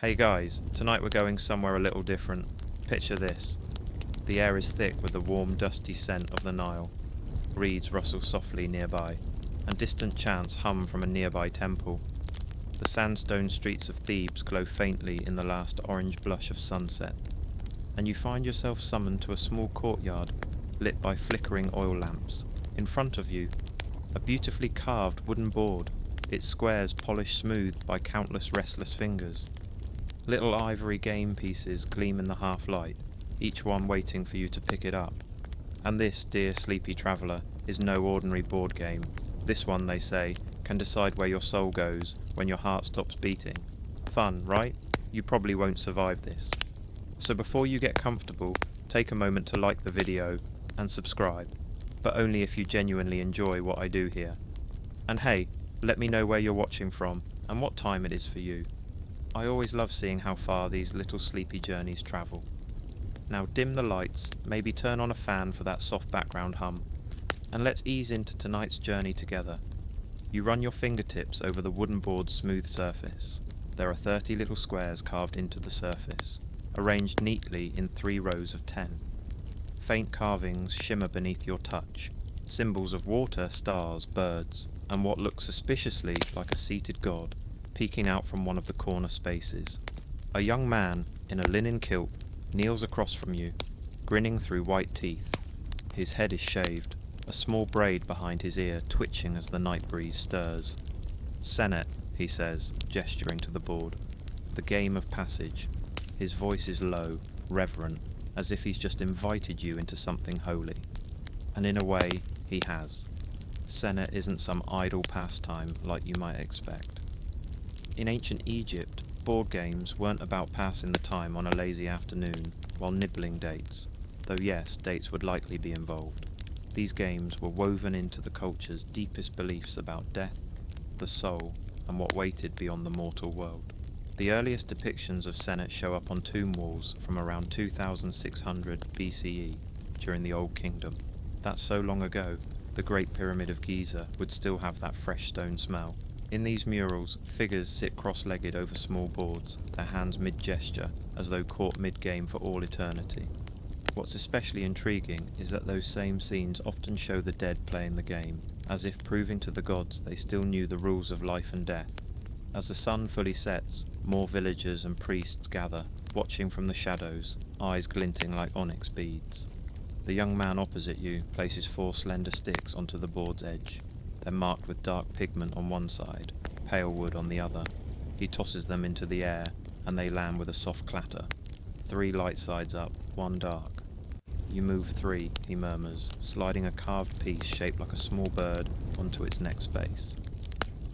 Hey guys, tonight we're going somewhere a little different. Picture this. The air is thick with the warm, dusty scent of the Nile. Reeds rustle softly nearby, and distant chants hum from a nearby temple. The sandstone streets of Thebes glow faintly in the last orange blush of sunset, and you find yourself summoned to a small courtyard lit by flickering oil lamps. In front of you, a beautifully carved wooden board, its squares polished smooth by countless restless fingers. Little ivory game pieces gleam in the half-light, each one waiting for you to pick it up. And this, dear sleepy traveller, is no ordinary board game. This one, they say, can decide where your soul goes when your heart stops beating. Fun, right? You probably won't survive this. So before you get comfortable, take a moment to like the video and subscribe, but only if you genuinely enjoy what I do here. And hey, let me know where you're watching from and what time it is for you. I always love seeing how far these little sleepy journeys travel. Now dim the lights, maybe turn on a fan for that soft background hum, and let's ease into tonight's journey together. You run your fingertips over the wooden board's smooth surface. There are 30 little squares carved into the surface, arranged neatly in 3 rows of 10. Faint carvings shimmer beneath your touch, symbols of water, stars, birds, and what looks suspiciously like a seated god peeking out from one of the corner spaces. A young man in a linen kilt kneels across from you, grinning through white teeth. His head is shaved, a small braid behind his ear twitching as the night breeze stirs. "Senet," he says, gesturing to the board. "The game of passage." His voice is low, reverent, as if he's just invited you into something holy. And in a way, he has. Senet isn't some idle pastime like you might expect. In ancient Egypt, board games weren't about passing the time on a lazy afternoon while nibbling dates, though yes, dates would likely be involved. These games were woven into the culture's deepest beliefs about death, the soul, and what waited beyond the mortal world. The earliest depictions of Senet show up on tomb walls from around 2600 BCE during the Old Kingdom. That's so long ago, the Great Pyramid of Giza would still have that fresh stone smell. In these murals, figures sit cross-legged over small boards, their hands mid-gesture, as though caught mid-game for all eternity. What's especially intriguing is that those same scenes often show the dead playing the game, as if proving to the gods they still knew the rules of life and death. As the sun fully sets, more villagers and priests gather, watching from the shadows, eyes glinting like onyx beads. The young man opposite you places 4 slender sticks onto the board's edge. They're marked with dark pigment on one side, pale wood on the other. He tosses them into the air, and they land with a soft clatter. 3 light sides up, 1 dark. "You move 3, he murmurs, sliding a carved piece shaped like a small bird onto its next space.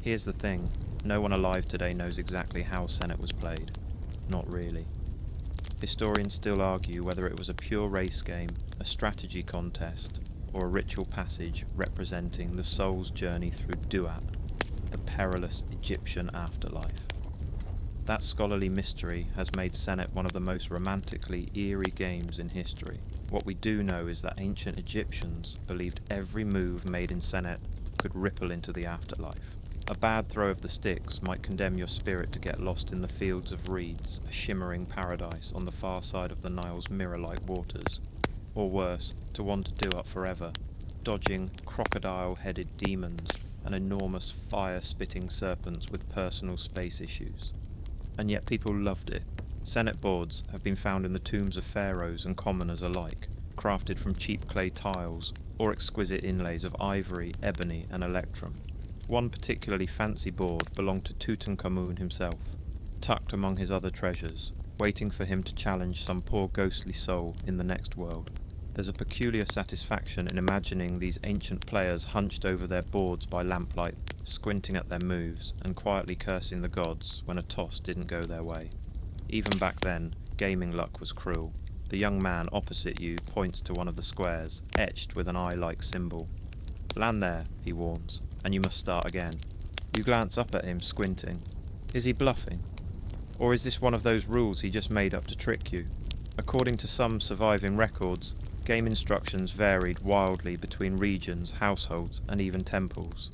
Here's the thing, no one alive today knows exactly how Senet was played. Not really. Historians still argue whether it was a pure race game, a strategy contest, or a ritual passage representing the soul's journey through Duat, the perilous Egyptian afterlife. That scholarly mystery has made Senet one of the most romantically eerie games in history. What we do know is that ancient Egyptians believed every move made in Senet could ripple into the afterlife. A bad throw of the sticks might condemn your spirit to get lost in the fields of reeds, a shimmering paradise on the far side of the Nile's mirror-like waters. Or worse, to wander Duat forever, dodging crocodile-headed demons and enormous fire-spitting serpents with personal space issues. And yet people loved it. Senet boards have been found in the tombs of pharaohs and commoners alike, crafted from cheap clay tiles or exquisite inlays of ivory, ebony and electrum. One particularly fancy board belonged to Tutankhamun himself, tucked among his other treasures, waiting for him to challenge some poor ghostly soul in the next world. There's a peculiar satisfaction in imagining these ancient players hunched over their boards by lamplight, squinting at their moves and quietly cursing the gods when a toss didn't go their way. Even back then, gaming luck was cruel. The young man opposite you points to one of the squares, etched with an eye-like symbol. "Land there," he warns, "and you must start again." You glance up at him, squinting. Is he bluffing? Or is this one of those rules he just made up to trick you? According to some surviving records, game instructions varied wildly between regions, households, and even temples.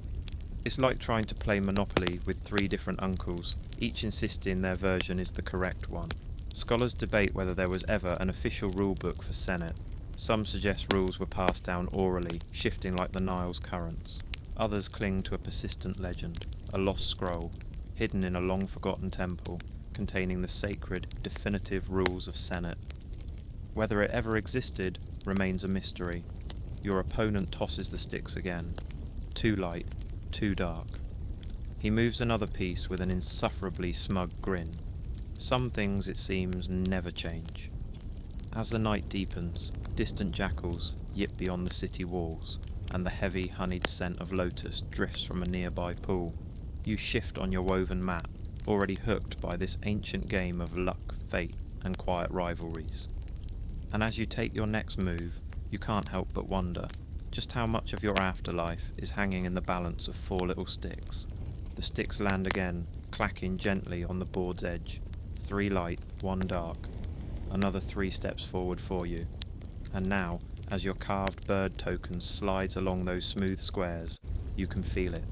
It's like trying to play Monopoly with 3 different uncles, each insisting their version is the correct one. Scholars debate whether there was ever an official rulebook for Senet. Some suggest rules were passed down orally, shifting like the Nile's currents. Others cling to a persistent legend, a lost scroll, hidden in a long-forgotten temple, containing the sacred, definitive rules of Senet. Whether it ever existed remains a mystery. Your opponent tosses the sticks again. Too light, too dark. He moves another piece with an insufferably smug grin. Some things, it seems, never change. As the night deepens, distant jackals yip beyond the city walls, and the heavy, honeyed scent of lotus drifts from a nearby pool. You shift on your woven mat, already hooked by this ancient game of luck, fate, and quiet rivalries. And as you take your next move, you can't help but wonder just how much of your afterlife is hanging in the balance of 4 little sticks. The sticks land again, clacking gently on the board's edge. 3 light, 1 dark. Another 3 steps forward for you. And now, as your carved bird token slides along those smooth squares, you can feel it.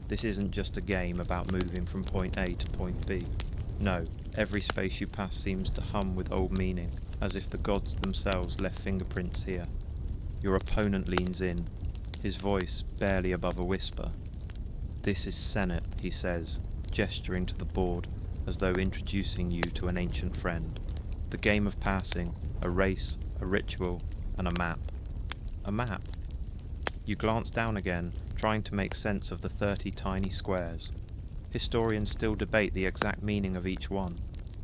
This isn't just a game about moving from point A to point B. No, every space you pass seems to hum with old meaning, as if the gods themselves left fingerprints here. Your opponent leans in, his voice barely above a whisper. "This is Senet," he says, gesturing to the board as though introducing you to an ancient friend. The game of passing, a race, a ritual, and a map. A map? You glance down again, trying to make sense of the 30 tiny squares. Historians still debate the exact meaning of each one.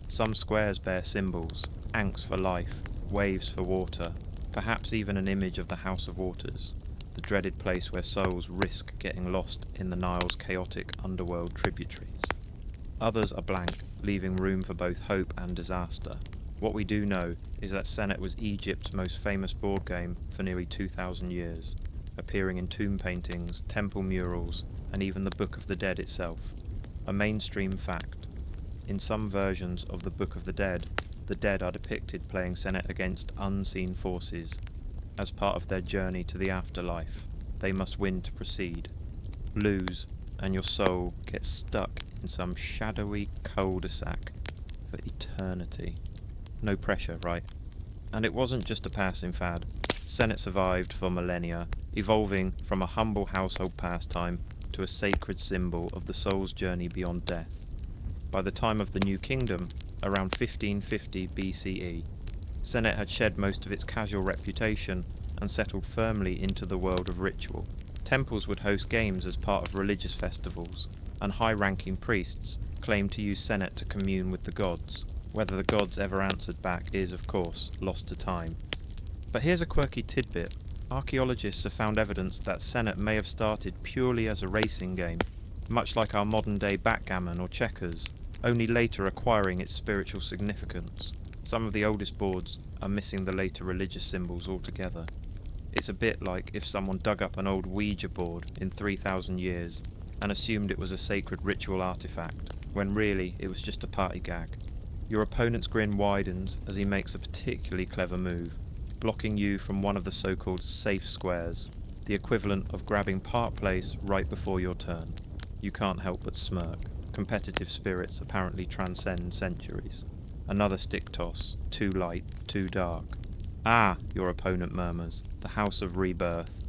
Some squares bear symbols, ankhs for life, waves for water, perhaps even an image of the House of Waters, the dreaded place where souls risk getting lost in the Nile's chaotic underworld tributaries. Others are blank, leaving room for both hope and disaster. What we do know is that Senet was Egypt's most famous board game for nearly 2,000 years, appearing in tomb paintings, temple murals, and even the Book of the Dead itself. A mainstream fact. In some versions of the Book of the dead are depicted playing Senet against unseen forces. As part of their journey to the afterlife, they must win to proceed. Lose, and your soul gets stuck in some shadowy cul-de-sac for eternity. No pressure, right? And it wasn't just a passing fad. Senet survived for millennia, evolving from a humble household pastime to a sacred symbol of the soul's journey beyond death. By the time of the New Kingdom, around 1550 BCE, Senet had shed most of its casual reputation and settled firmly into the world of ritual. Temples would host games as part of religious festivals, and high-ranking priests claimed to use Senet to commune with the gods. Whether the gods ever answered back is, of course, lost to time. But here's a quirky tidbit. Archaeologists have found evidence that Senet may have started purely as a racing game, much like our modern-day backgammon or checkers, only later acquiring its spiritual significance. Some of the oldest boards are missing the later religious symbols altogether. It's a bit like if someone dug up an old Ouija board in 3,000 years and assumed it was a sacred ritual artifact, when really it was just a party gag. Your opponent's grin widens as he makes a particularly clever move, blocking you from one of the so-called safe squares, the equivalent of grabbing Park Place right before your turn. You can't help but smirk. Competitive spirits apparently transcend centuries. Another stick toss, too light, too dark. "Ah," your opponent murmurs, "the House of Rebirth."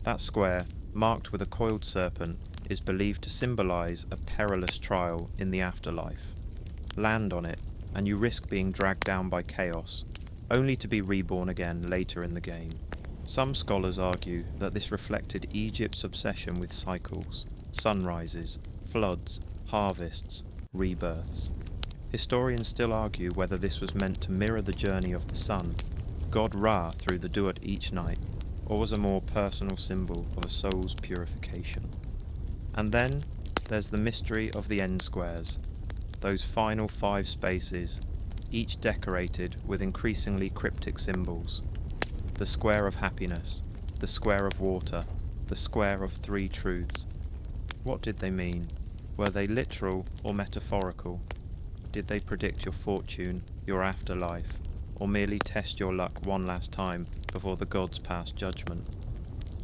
That square, marked with a coiled serpent, is believed to symbolize a perilous trial in the afterlife. Land on it, and you risk being dragged down by chaos, only to be reborn again later in the game. Some scholars argue that this reflected Egypt's obsession with cycles, sunrises, floods, harvests, rebirths. Historians still argue whether this was meant to mirror the journey of the sun, God Ra through the Duat each night, or was a more personal symbol of a soul's purification. And then there's the mystery of the end squares, those final 5 spaces, each decorated with increasingly cryptic symbols. The square of happiness, the square of water, the square of 3 truths. What did they mean? Were they literal or metaphorical? Did they predict your fortune, your afterlife, or merely test your luck one last time before the gods pass judgment?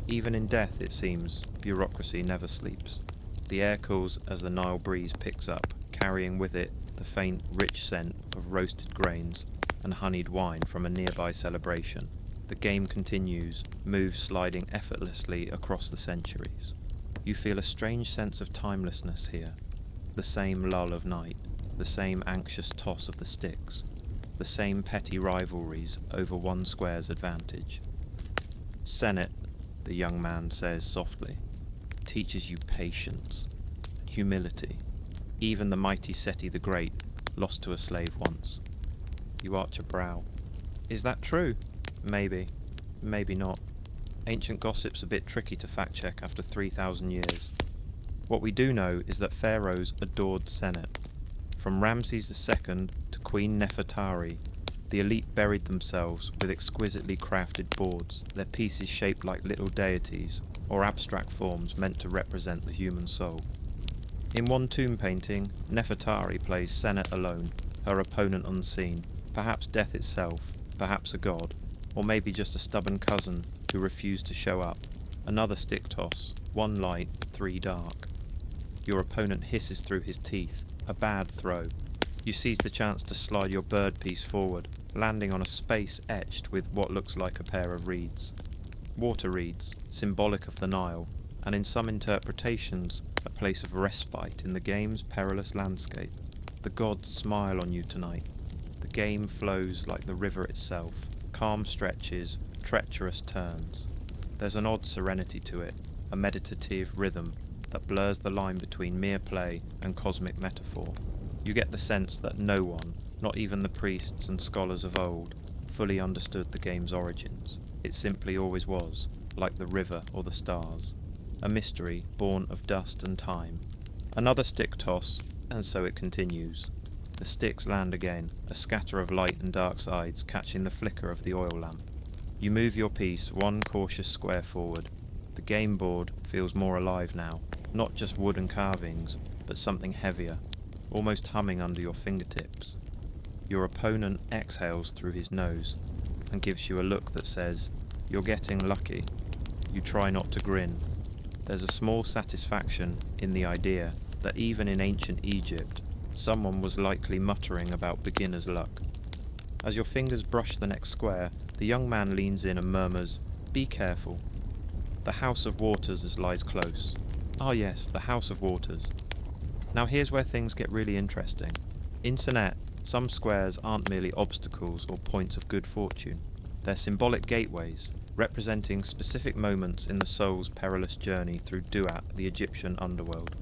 Even in death, it seems, bureaucracy never sleeps. The air cools as the Nile breeze picks up, carrying with it the faint, rich scent of roasted grains and honeyed wine from a nearby celebration. The game continues, moves sliding effortlessly across the centuries. You feel a strange sense of timelessness here. The same lull of night, the same anxious toss of the sticks, the same petty rivalries over one square's advantage. Senate, the young man says softly, teaches you patience, humility. Even the mighty Seti the Great lost to a slave once. You arch a brow. Is that true? Maybe. Maybe not. Ancient gossip's a bit tricky to fact-check after 3,000 years. What we do know is that pharaohs adored Senet. From Ramses II to Queen Nefertari, the elite buried themselves with exquisitely crafted boards, their pieces shaped like little deities, or abstract forms meant to represent the human soul. In one tomb painting, Nefertari plays Senet alone, her opponent unseen, perhaps death itself, perhaps a god, or maybe just a stubborn cousin who refused to show up. Another stick toss, one light, three dark. Your opponent hisses through his teeth, a bad throw. You seize the chance to slide your bird piece forward, landing on a space etched with what looks like a pair of reeds. Water reeds, symbolic of the Nile, and in some interpretations, a place of respite in the game's perilous landscape. The gods smile on you tonight. The game flows like the river itself, calm stretches, treacherous turns. There's an odd serenity to it, a meditative rhythm that blurs the line between mere play and cosmic metaphor. You get the sense that no one, not even the priests and scholars of old, fully understood the game's origins. It simply always was, like the river or the stars. A mystery born of dust and time. Another stick toss, and so it continues. The sticks land again, a scatter of light and dark sides catching the flicker of the oil lamp. You move your piece one cautious square forward. The game board feels more alive now, not just wood and carvings, but something heavier, almost humming under your fingertips. Your opponent exhales through his nose and gives you a look that says, "You're getting lucky." You try not to grin. There's a small satisfaction in the idea that even in ancient Egypt, someone was likely muttering about beginner's luck. As your fingers brush the next square, the young man leans in and murmurs, "Be careful." The House of Waters lies close. Ah yes, the House of Waters. Now here's where things get really interesting. In Senet, some squares aren't merely obstacles or points of good fortune. They're symbolic gateways, representing specific moments in the soul's perilous journey through Duat, the Egyptian underworld.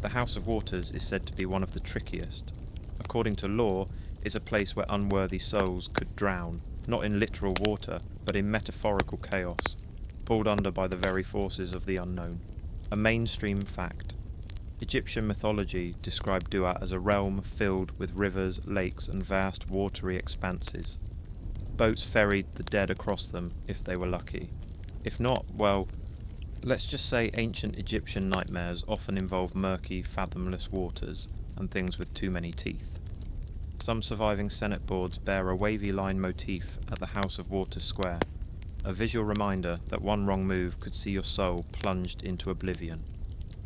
The House of Waters is said to be one of the trickiest. According to lore, it's a place where unworthy souls could drown, not in literal water, but in metaphorical chaos, pulled under by the very forces of the unknown. A mainstream fact. Egyptian mythology described Duat as a realm filled with rivers, lakes, and vast watery expanses. Boats ferried the dead across them if they were lucky. If not, well, let's just say ancient Egyptian nightmares often involve murky, fathomless waters and things with too many teeth. Some surviving Senet boards bear a wavy line motif at the House of Waters Square, a visual reminder that one wrong move could see your soul plunged into oblivion.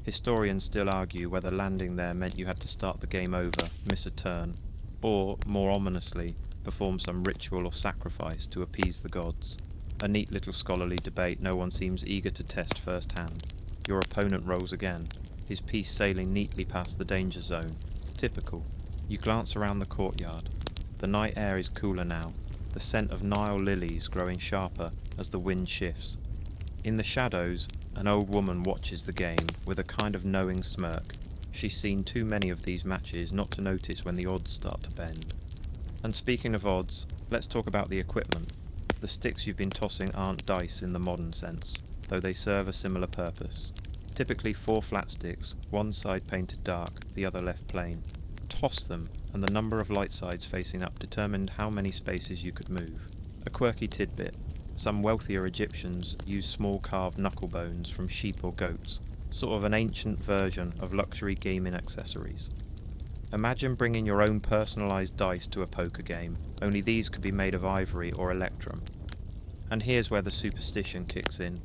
Historians still argue whether landing there meant you had to start the game over, miss a turn, or, more ominously, perform some ritual or sacrifice to appease the gods. A neat little scholarly debate no one seems eager to test firsthand. Your opponent rolls again, his piece sailing neatly past the danger zone. Typical. You glance around the courtyard. The night air is cooler now, the scent of Nile lilies growing sharper as the wind shifts. In the shadows, an old woman watches the game with a kind of knowing smirk. She's seen too many of these matches not to notice when the odds start to bend. And speaking of odds, let's talk about the equipment. The sticks you've been tossing aren't dice in the modern sense, though they serve a similar purpose. Typically 4 flat sticks, one side painted dark, the other left plain. Toss them, and the number of light sides facing up determined how many spaces you could move. A quirky tidbit. Some wealthier Egyptians use small carved knuckle bones from sheep or goats, sort of an ancient version of luxury gaming accessories. Imagine bringing your own personalised dice to a poker game, only these could be made of ivory or electrum. And here's where the superstition kicks in.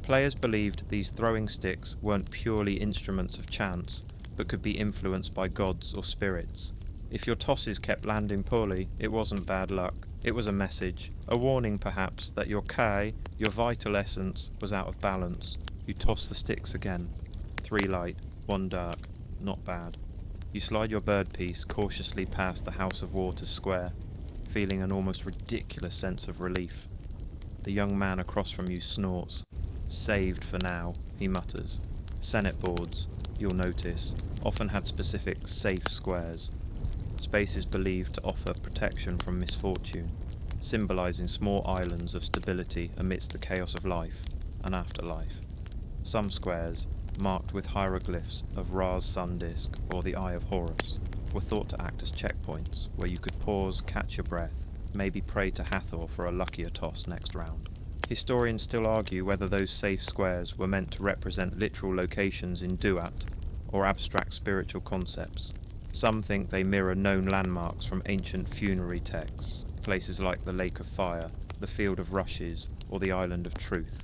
Players believed these throwing sticks weren't purely instruments of chance, but could be influenced by gods or spirits. If your tosses kept landing poorly, it wasn't bad luck. It was a message, a warning perhaps that your Kai, your vital essence, was out of balance. You toss the sticks again. 3 light, 1 dark. Not bad. You slide your bird piece cautiously past the House of Waters square, feeling an almost ridiculous sense of relief. The young man across from you snorts. Saved for now, he mutters. Senate boards, you'll notice, often had specific safe squares. Spaces believed to offer protection from misfortune, symbolizing small islands of stability amidst the chaos of life and afterlife. Some squares, marked with hieroglyphs of Ra's sun disk or the Eye of Horus, were thought to act as checkpoints where you could pause, catch your breath, maybe pray to Hathor for a luckier toss next round. Historians still argue whether those safe squares were meant to represent literal locations in Duat or abstract spiritual concepts. Some think they mirror known landmarks from ancient funerary texts, places like the Lake of Fire, the Field of Rushes, or the Island of Truth.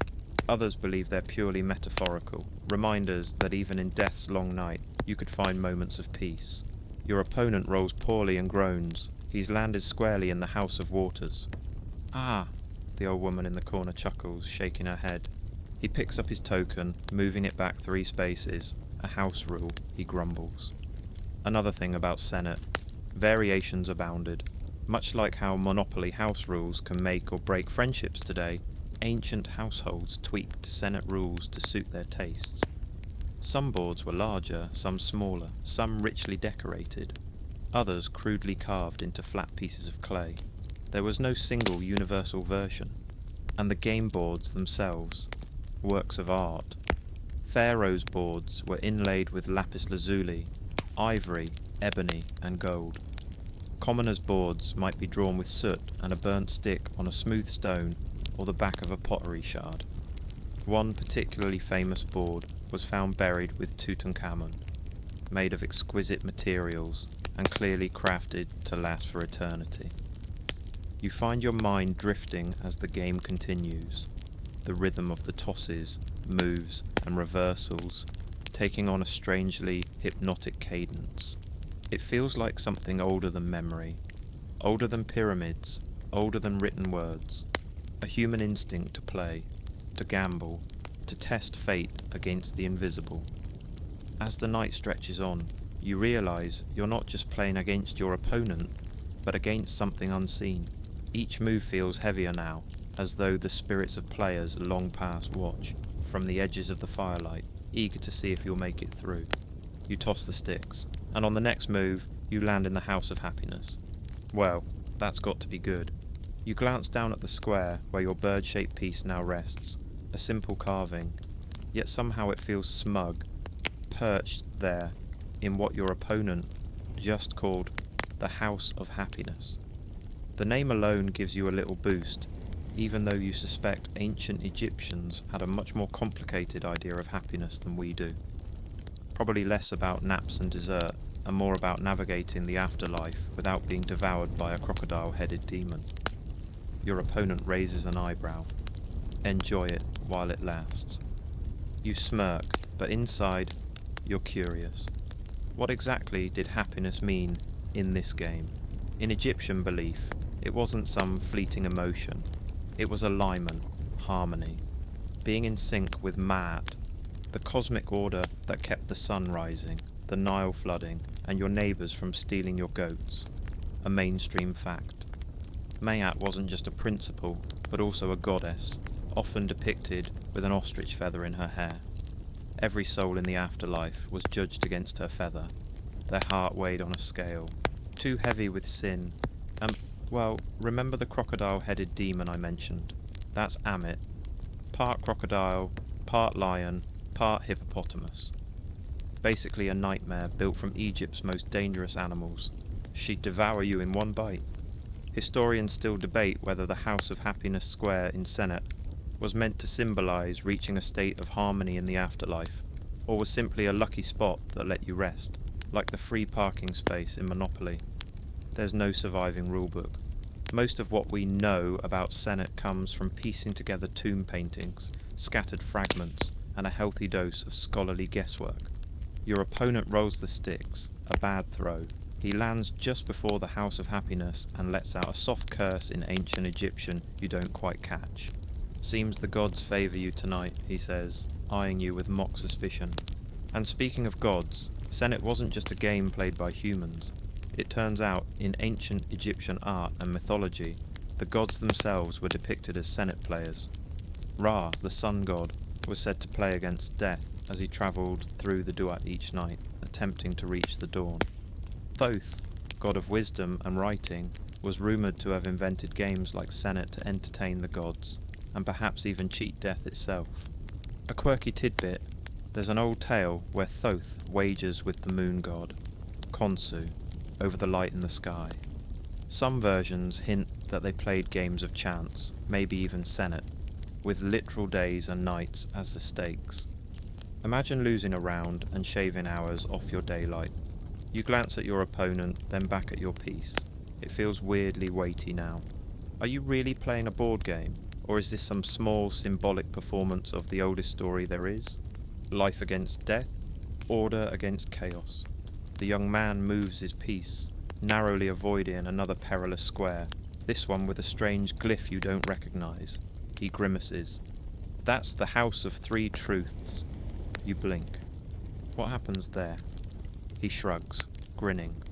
Others believe they're purely metaphorical, reminders that even in death's long night, you could find moments of peace. Your opponent rolls poorly and groans. He's landed squarely in the House of Waters. Ah, the old woman in the corner chuckles, shaking her head. He picks up his token, moving it back 3 spaces. A house rule, he grumbles. Another thing about Senate. Variations abounded. Much like how Monopoly house rules can make or break friendships today, ancient households tweaked Senate rules to suit their tastes. Some boards were larger, some smaller, some richly decorated, others crudely carved into flat pieces of clay. There was no single universal version, and the game boards themselves, works of art. Pharaoh's boards were inlaid with lapis lazuli, ivory, ebony, and gold. Commoners' boards might be drawn with soot and a burnt stick on a smooth stone or the back of a pottery shard. One particularly famous board was found buried with Tutankhamun, made of exquisite materials and clearly crafted to last for eternity. You find your mind drifting as the game continues, the rhythm of the tosses, moves, and reversals taking on a strangely hypnotic cadence. It feels like something older than memory, older than pyramids, older than written words. A human instinct to play, to gamble, to test fate against the invisible. As the night stretches on, you realize you're not just playing against your opponent, but against something unseen. Each move feels heavier now, as though the spirits of players long past watch, from the edges of the firelight, eager to see if you'll make it through. You toss the sticks, and on the next move, you land in the House of Happiness. Well, that's got to be good. You glance down at the square where your bird-shaped piece now rests, a simple carving, yet somehow it feels smug, perched there in what your opponent just called the House of Happiness. The name alone gives you a little boost, even though you suspect ancient Egyptians had a much more complicated idea of happiness than we do. Probably less about naps and dessert, and more about navigating the afterlife without being devoured by a crocodile-headed demon. Your opponent raises an eyebrow. Enjoy it while it lasts. You smirk, but inside, you're curious. What exactly did happiness mean in this game? In Egyptian belief, it wasn't some fleeting emotion. It was alignment, harmony, being in sync with Ma'at, the cosmic order that kept the sun rising, the Nile flooding, and your neighbours from stealing your goats. A mainstream fact. Ma'at wasn't just a principle, but also a goddess, often depicted with an ostrich feather in her hair. Every soul in the afterlife was judged against her feather, their heart weighed on a scale, too heavy with sin, and, well, remember the crocodile-headed demon I mentioned? That's Amit. Part crocodile, part lion, part hippopotamus. Basically a nightmare built from Egypt's most dangerous animals. She'd devour you in one bite. Historians still debate whether the House of Happiness Square in Senate was meant to symbolize reaching a state of harmony in the afterlife, or was simply a lucky spot that let you rest, like the free parking space in Monopoly. There's no surviving rulebook. Most of what we know about Senate comes from piecing together tomb paintings, scattered fragments, and a healthy dose of scholarly guesswork. Your opponent rolls the sticks, a bad throw. He lands just before the House of Happiness and lets out a soft curse in ancient Egyptian you don't quite catch. Seems the gods favour you tonight, he says, eyeing you with mock suspicion. And speaking of gods, Senet wasn't just a game played by humans. It turns out, in ancient Egyptian art and mythology, the gods themselves were depicted as Senet players. Ra, the sun god, was said to play against death as he travelled through the Duat each night, attempting to reach the dawn. Thoth, god of wisdom and writing, was rumoured to have invented games like Senet to entertain the gods, and perhaps even cheat death itself. A quirky tidbit, there's an old tale where Thoth wagers with the moon god, Khonsu, over the light in the sky. Some versions hint that they played games of chance, maybe even Senet, with literal days and nights as the stakes. Imagine losing a round and shaving hours off your daylight. You glance at your opponent, then back at your piece. It feels weirdly weighty now. Are you really playing a board game, or is this some small symbolic performance of the oldest story there is? Life against death, order against chaos. The young man moves his piece, narrowly avoiding another perilous square, this one with a strange glyph you don't recognise. He grimaces. That's the House of Three Truths. You blink. What happens there? He shrugs, grinning.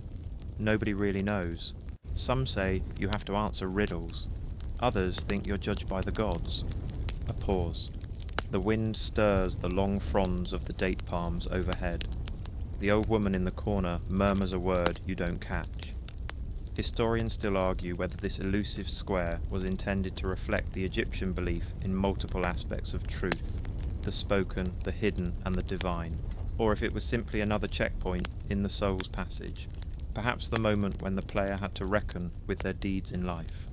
Nobody really knows. Some say you have to answer riddles. Others think you're judged by the gods. A pause. The wind stirs the long fronds of the date palms overhead. The old woman in the corner murmurs a word you don't catch. Historians still argue whether this elusive square was intended to reflect the Egyptian belief in multiple aspects of truth, the spoken, the hidden, and the divine, or if it was simply another checkpoint in the soul's passage, perhaps the moment when the player had to reckon with their deeds in life.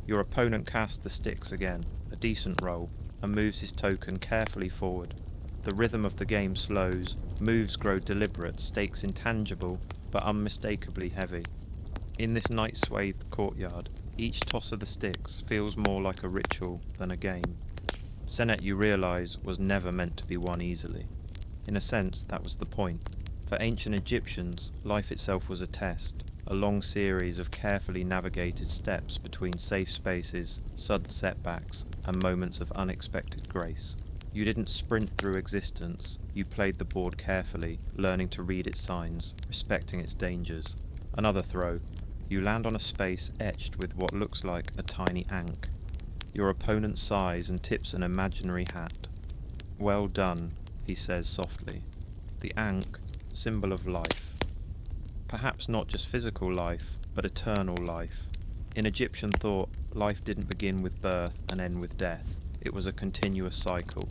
Your opponent casts the sticks again, a decent roll, and moves his token carefully forward. The rhythm of the game slows, moves grow deliberate, stakes intangible, but unmistakably heavy. In this night-swathed courtyard, each toss of the sticks feels more like a ritual than a game. Senet, you realise, was never meant to be won easily. In a sense, that was the point. For ancient Egyptians, life itself was a test, a long series of carefully navigated steps between safe spaces, sudden setbacks, and moments of unexpected grace. You didn't sprint through existence, you played the board carefully, learning to read its signs, respecting its dangers. Another throw. You land on a space etched with what looks like a tiny ankh. Your opponent sighs and tips an imaginary hat. Well done, he says softly. The ankh, symbol of life. Perhaps not just physical life, but eternal life. In Egyptian thought, life didn't begin with birth and end with death. It was a continuous cycle.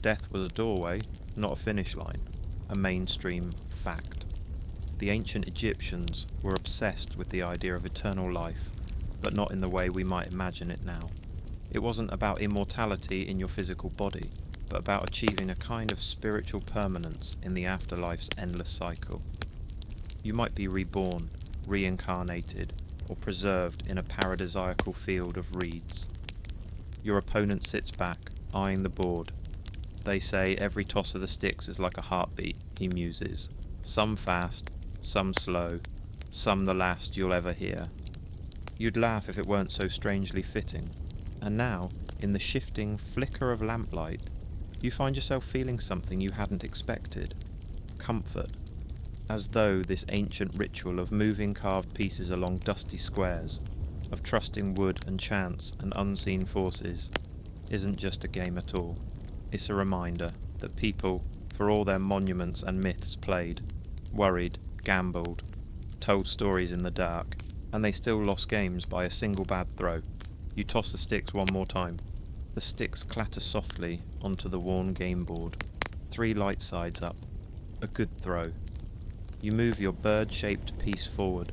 Death was a doorway, not a finish line. A mainstream fact. The ancient Egyptians were obsessed with the idea of eternal life, but not in the way we might imagine it now. It wasn't about immortality in your physical body, but about achieving a kind of spiritual permanence in the afterlife's endless cycle. You might be reborn, reincarnated, or preserved in a paradisiacal field of reeds. Your opponent sits back, eyeing the board. They say every toss of the sticks is like a heartbeat, he muses. Some fast, some slow, some the last you'll ever hear. You'd laugh if it weren't so strangely fitting. And now, in the shifting flicker of lamplight, you find yourself feeling something you hadn't expected. Comfort. As though this ancient ritual of moving carved pieces along dusty squares, of trusting wood and chance and unseen forces, isn't just a game at all. It's a reminder that people, for all their monuments and myths played, worried, gambled, told stories in the dark, and they still lost games by a single bad throw. You toss the sticks one more time. The sticks clatter softly onto the worn game board. 3 light sides up. A good throw. You move your bird-shaped piece forward,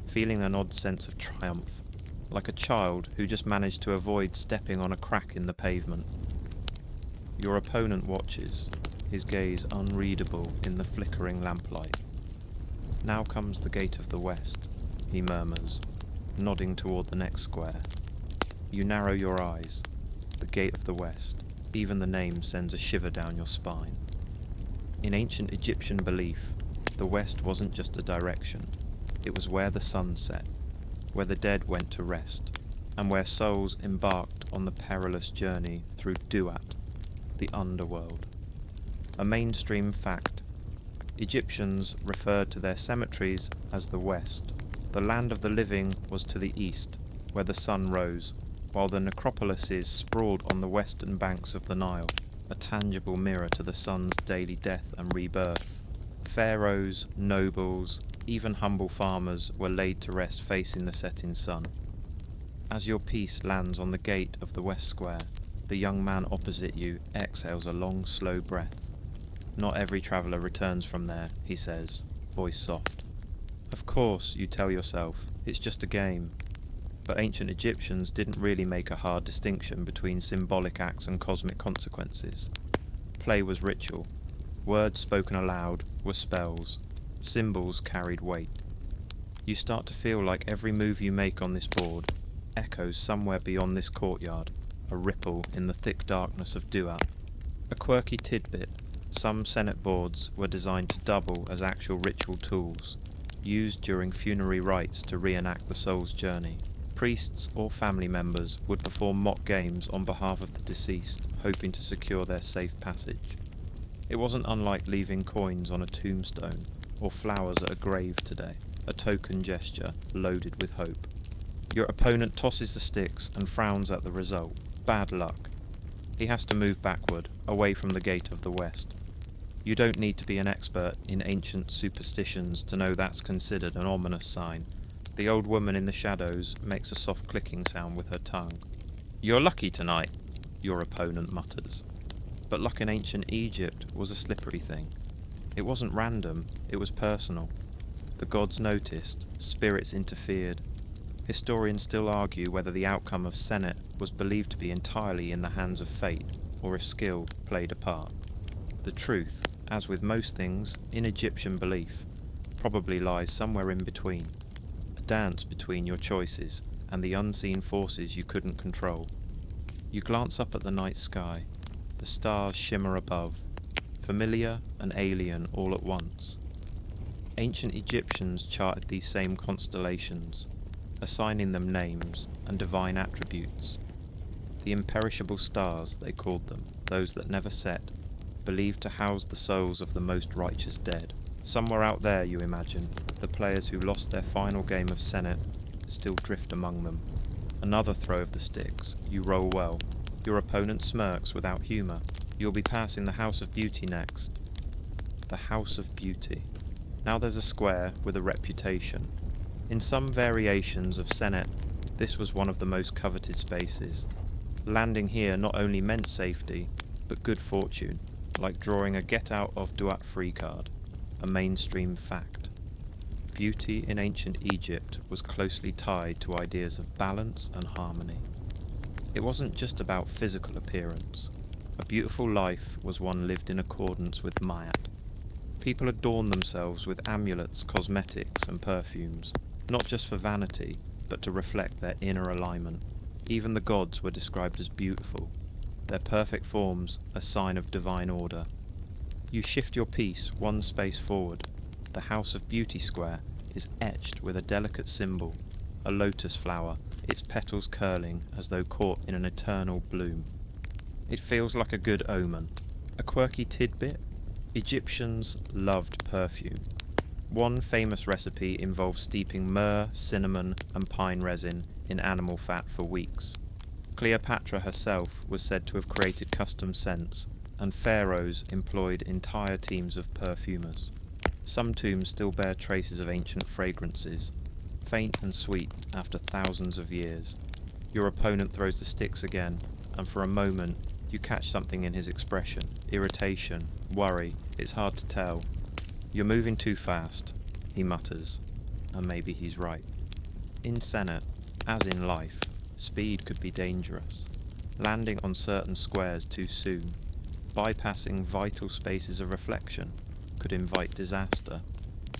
feeling an odd sense of triumph, like a child who just managed to avoid stepping on a crack in the pavement. Your opponent watches, his gaze unreadable in the flickering lamplight. Now comes the gate of the west, he murmurs, nodding toward the next square. You narrow your eyes. The gate of the west. Even the name sends a shiver down your spine. In ancient Egyptian belief, the West wasn't just a direction, it was where the sun set, where the dead went to rest, and where souls embarked on the perilous journey through Duat, the underworld. A mainstream fact. Egyptians referred to their cemeteries as the West. The land of the living was to the east, where the sun rose, while the necropolises sprawled on the western banks of the Nile, a tangible mirror to the sun's daily death and rebirth. Pharaohs, nobles, even humble farmers were laid to rest facing the setting sun. As your piece lands on the gate of the West Square, the young man opposite you exhales a long, slow breath. Not every traveller returns from there, he says, voice soft. Of course, you tell yourself, it's just a game. But ancient Egyptians didn't really make a hard distinction between symbolic acts and cosmic consequences. Play was ritual. Words spoken aloud were spells. Symbols carried weight. You start to feel like every move you make on this board echoes somewhere beyond this courtyard, a ripple in the thick darkness of Duat. A quirky tidbit, some Senate boards were designed to double as actual ritual tools, used during funerary rites to reenact the soul's journey. Priests or family members would perform mock games on behalf of the deceased, hoping to secure their safe passage. It wasn't unlike leaving coins on a tombstone or flowers at a grave today, a token gesture loaded with hope. Your opponent tosses the sticks and frowns at the result. Bad luck. He has to move backward, away from the gate of the West. You don't need to be an expert in ancient superstitions to know that's considered an ominous sign. The old woman in the shadows makes a soft clicking sound with her tongue. "You're lucky tonight," your opponent mutters. But luck in ancient Egypt was a slippery thing. It wasn't random, it was personal. The gods noticed, spirits interfered. Historians still argue whether the outcome of Senate was believed to be entirely in the hands of fate, or if skill played a part. The truth, as with most things in Egyptian belief, probably lies somewhere in between. A dance between your choices and the unseen forces you couldn't control. You glance up at the night sky. The stars shimmer above, familiar and alien all at once. Ancient Egyptians charted these same constellations, assigning them names and divine attributes. The imperishable stars, they called them, those that never set, believed to house the souls of the most righteous dead. Somewhere out there, you imagine, the players who lost their final game of Senate still drift among them. Another throw of the sticks. You roll well. Your opponent smirks without humour. You'll be passing the House of Beauty next. The House of Beauty. Now there's a square with a reputation. In some variations of Senate, this was one of the most coveted spaces. Landing here not only meant safety, but good fortune, like drawing a get-out-of-Duat-free card, a mainstream fact. Beauty in ancient Egypt was closely tied to ideas of balance and harmony. It wasn't just about physical appearance. A beautiful life was one lived in accordance with Ma'at. People adorned themselves with amulets, cosmetics, and perfumes, not just for vanity, but to reflect their inner alignment. Even the gods were described as beautiful, their perfect forms a sign of divine order. You shift your piece one space forward. The House of Beauty square is etched with a delicate symbol, a lotus flower, its petals curling as though caught in an eternal bloom. It feels like a good omen. A quirky tidbit? Egyptians loved perfume. One famous recipe involves steeping myrrh, cinnamon, and pine resin in animal fat for weeks. Cleopatra herself was said to have created custom scents, and pharaohs employed entire teams of perfumers. Some tombs still bear traces of ancient fragrances, faint and sweet after thousands of years. Your opponent throws the sticks again, and for a moment you catch something in his expression. Irritation, worry, it's hard to tell. "You're moving too fast," he mutters, and maybe he's right. In Senate, as in life, speed could be dangerous. Landing on certain squares too soon, bypassing vital spaces of reflection, could invite disaster.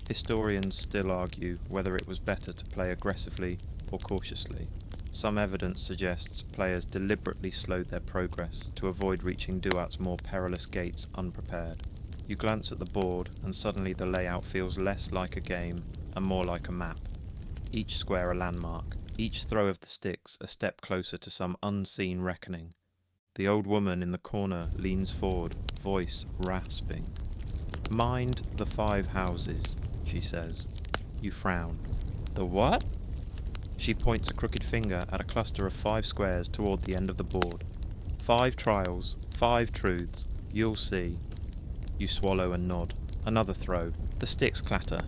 Historians still argue whether it was better to play aggressively or cautiously. Some evidence suggests players deliberately slowed their progress to avoid reaching Duat's more perilous gates unprepared. You glance at the board, and suddenly the layout feels less like a game and more like a map. Each square a landmark, each throw of the sticks a step closer to some unseen reckoning. The old woman in the corner leans forward, voice rasping. "Mind the 5 houses," she says. You frown. "The what?" She points a crooked finger at a cluster of 5 squares toward the end of the board. 5 trials, 5 truths, you'll see. You swallow and nod. Another throw. The sticks clatter.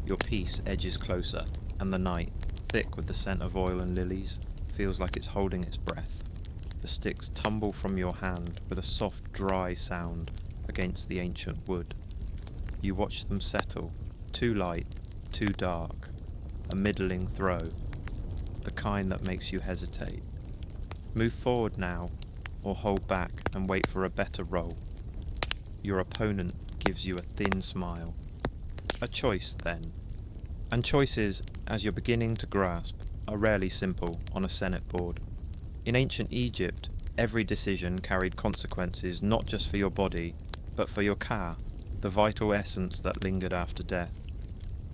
Your piece edges closer, and the night, thick with the scent of oil and lilies, feels like it's holding its breath. The sticks tumble from your hand with a soft, dry sound against the ancient wood. You watch them settle, too light, too dark, a middling throw, the kind that makes you hesitate. Move forward now, or hold back and wait for a better roll. Your opponent gives you a thin smile. A choice, then. And choices, as you're beginning to grasp, are rarely simple on a Senate board. In ancient Egypt, every decision carried consequences not just for your body, but for your ka, the vital essence that lingered after death.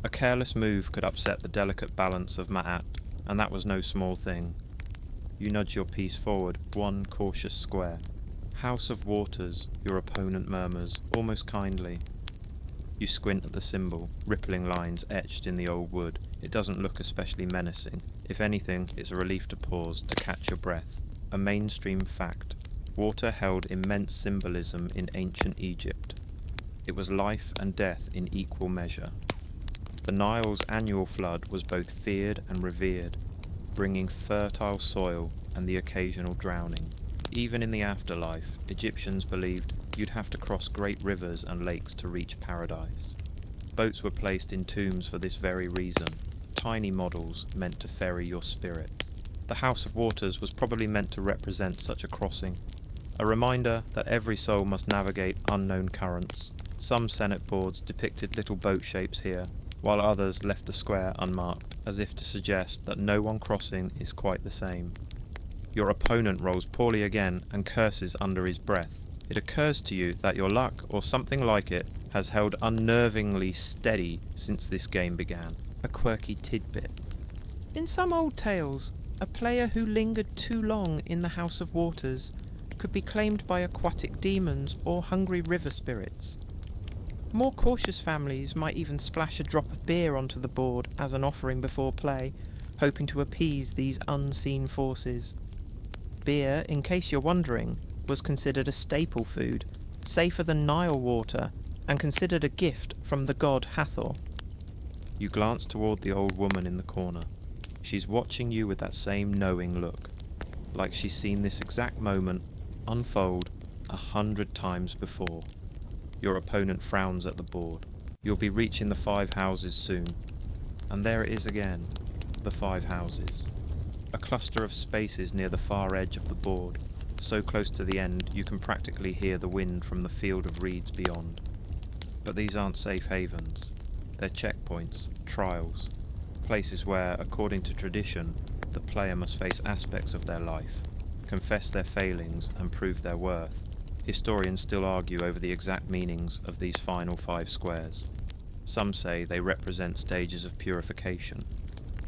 A careless move could upset the delicate balance of Ma'at, and that was no small thing. You nudge your piece forward 1 cautious square. "House of Waters," your opponent murmurs, almost kindly. You squint at the symbol, rippling lines etched in the old wood. It doesn't look especially menacing. If anything, it's a relief to pause, to catch your breath. A mainstream fact. Water held immense symbolism in ancient Egypt. It was life and death in equal measure. The Nile's annual flood was both feared and revered, bringing fertile soil and the occasional drowning. Even in the afterlife, Egyptians believed you'd have to cross great rivers and lakes to reach paradise. Boats were placed in tombs for this very reason, tiny models meant to ferry your spirit. The House of Waters was probably meant to represent such a crossing, a reminder that every soul must navigate unknown currents. Some Senate boards depicted little boat shapes here, while others left the square unmarked, as if to suggest that no one crossing is quite the same. Your opponent rolls poorly again and curses under his breath. It occurs to you that your luck, or something like it, has held unnervingly steady since this game began. A quirky tidbit. In some old tales, a player who lingered too long in the House of Waters could be claimed by aquatic demons or hungry river spirits. More cautious families might even splash a drop of beer onto the board as an offering before play, hoping to appease these unseen forces. Beer, in case you're wondering, was considered a staple food, safer than Nile water, and considered a gift from the god Hathor. You glance toward the old woman in the corner. She's watching you with that same knowing look, like she's seen this exact moment unfold 100 times before. Your opponent frowns at the board. You'll be reaching the 5 houses soon. And there it is again, the 5 houses. A cluster of spaces near the far edge of the board, so close to the end you can practically hear the wind from the field of reeds beyond. But these aren't safe havens. They're checkpoints, trials, places where, according to tradition, the player must face aspects of their life, confess their failings and prove their worth. Historians still argue over the exact meanings of these final 5 squares. Some say they represent stages of purification.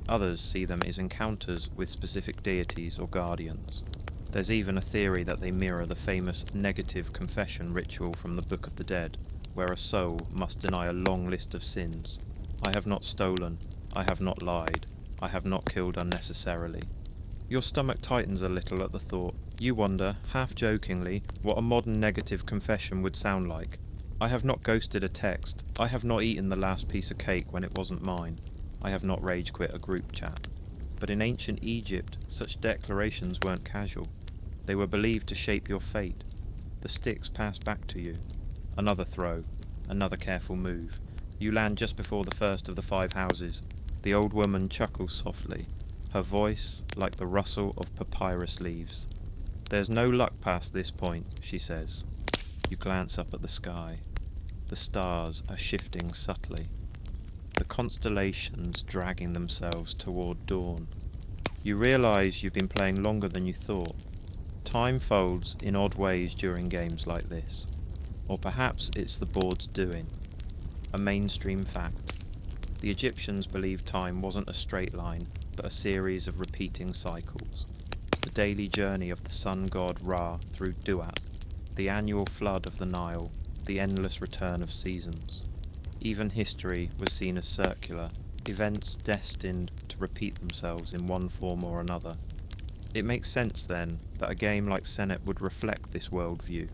Others see them as encounters with specific deities or guardians. There's even a theory that they mirror the famous negative confession ritual from the Book of the Dead, where a soul must deny a long list of sins. I have not stolen, I have not lied, I have not killed unnecessarily. Your stomach tightens a little at the thought. You wonder, half jokingly, what a modern negative confession would sound like. I have not ghosted a text. I have not eaten the last piece of cake when it wasn't mine. I have not rage quit a group chat. But in ancient Egypt, such declarations weren't casual. They were believed to shape your fate. The sticks pass back to you. Another throw. Another careful move. You land just before the first of the 5 houses. The old woman chuckles softly, her voice like the rustle of papyrus leaves. There's no luck past this point, she says. You glance up at the sky. The stars are shifting subtly, the constellations dragging themselves toward dawn. You realise you've been playing longer than you thought. Time folds in odd ways during games like this. Or perhaps it's the board's doing. A mainstream fact. The Egyptians believed time wasn't a straight line, but a series of repeating cycles. The daily journey of the sun god Ra through Duat, the annual flood of the Nile, the endless return of seasons. Even history was seen as circular, events destined to repeat themselves in one form or another. It makes sense then that a game like Senet would reflect this worldview.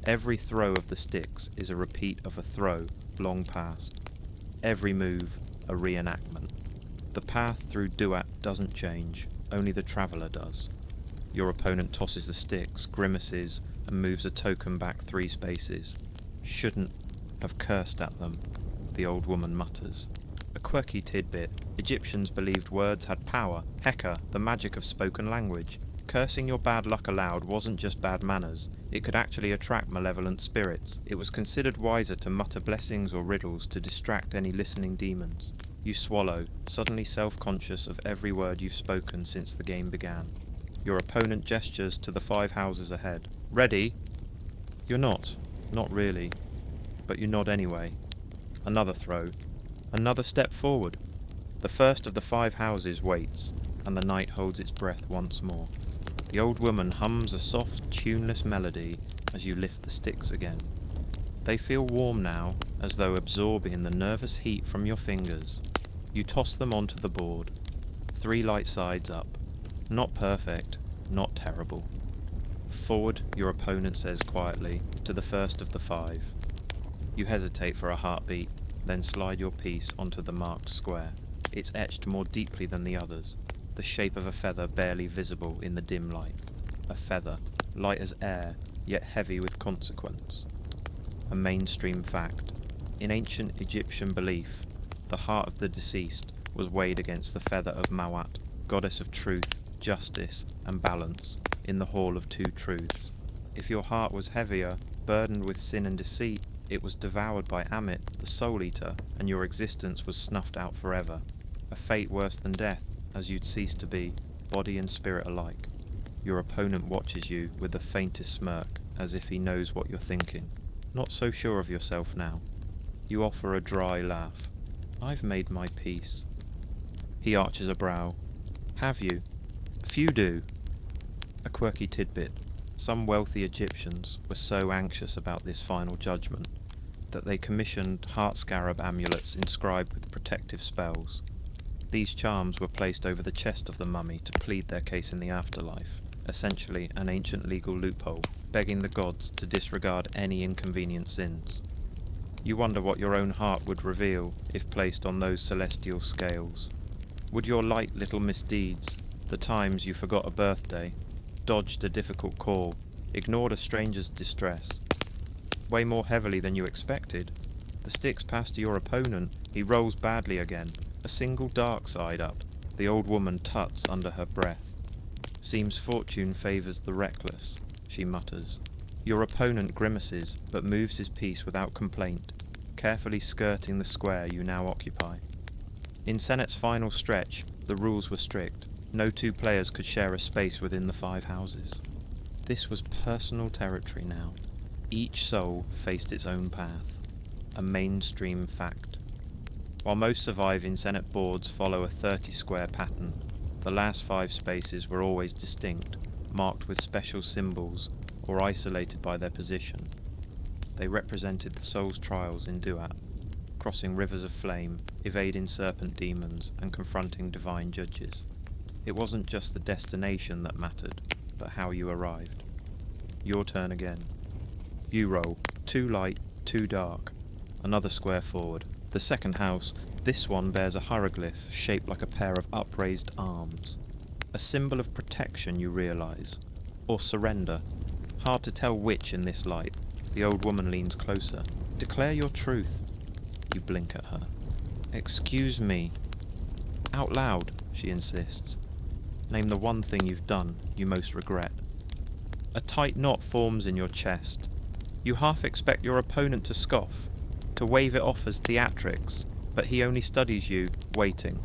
Every throw of the sticks is a repeat of a throw long past. Every move a reenactment. The path through Duat doesn't change, only the traveller does. Your opponent tosses the sticks, grimaces, and moves a token back 3 spaces. Shouldn't have cursed at them, the old woman mutters. A quirky tidbit. Egyptians believed words had power. Heka, the magic of spoken language. Cursing your bad luck aloud wasn't just bad manners. It could actually attract malevolent spirits. It was considered wiser to mutter blessings or riddles to distract any listening demons. You swallow, suddenly self-conscious of every word you've spoken since the game began. Your opponent gestures to the 5 houses ahead. Ready? You're not really. But you nod anyway. Another throw. Another step forward. The first of the 5 houses waits, and the night holds its breath once more. The old woman hums a soft, tuneless melody as you lift the sticks again. They feel warm now, as though absorbing the nervous heat from your fingers. You toss them onto the board. 3 light sides up. Not perfect, not terrible. Forward, your opponent says quietly, to the first of the 5. You hesitate for a heartbeat, then slide your piece onto the marked square. It's etched more deeply than the others, the shape of a feather barely visible in the dim light. A feather, light as air, yet heavy with consequence. A mainstream fact. In ancient Egyptian belief, the heart of the deceased was weighed against the feather of Mawat, goddess of truth, justice, and balance, in the Hall of 2 Truths. If your heart was heavier, burdened with sin and deceit, it was devoured by Amit, the Soul Eater, and your existence was snuffed out forever. A fate worse than death, as you'd cease to be, body and spirit alike. Your opponent watches you with the faintest smirk, as if he knows what you're thinking. Not so sure of yourself now. You offer a dry laugh. I've made my peace. He arches a brow. Have you? Few do. A quirky tidbit. Some wealthy Egyptians were so anxious about this final judgment that they commissioned heart scarab amulets inscribed with protective spells. These charms were placed over the chest of the mummy to plead their case in the afterlife, essentially an ancient legal loophole, begging the gods to disregard any inconvenient sins. You wonder what your own heart would reveal if placed on those celestial scales. Would your light little misdeeds, the times you forgot a birthday, dodged a difficult call, ignored a stranger's distress, weigh more heavily than you expected? The sticks pass to your opponent. He rolls badly again. A single dark side up. The old woman tuts under her breath. Seems fortune favours the reckless, she mutters. Your opponent grimaces, but moves his piece without complaint, carefully skirting the square you now occupy. In Senet's final stretch, the rules were strict. No 2 players could share a space within the 5 houses. This was personal territory now. Each soul faced its own path. A mainstream fact. While most surviving Senet boards follow a 30-square pattern, the last 5 spaces were always distinct, marked with special symbols or isolated by their position. They represented the soul's trials in Duat, crossing rivers of flame, evading serpent demons, and confronting divine judges. It wasn't just the destination that mattered, but how you arrived. Your turn again. You roll. 2 light, 2 dark. Another square forward. The second house, this one bears a hieroglyph shaped like a pair of upraised arms. A symbol of protection, you realise. Or surrender. Hard to tell which in this light. The old woman leans closer. Declare your truth. You blink at her. Excuse me. Out loud, she insists. Name the one thing you've done you most regret. A tight knot forms in your chest. You half expect your opponent to scoff, to wave it off as theatrics, but he only studies you, waiting.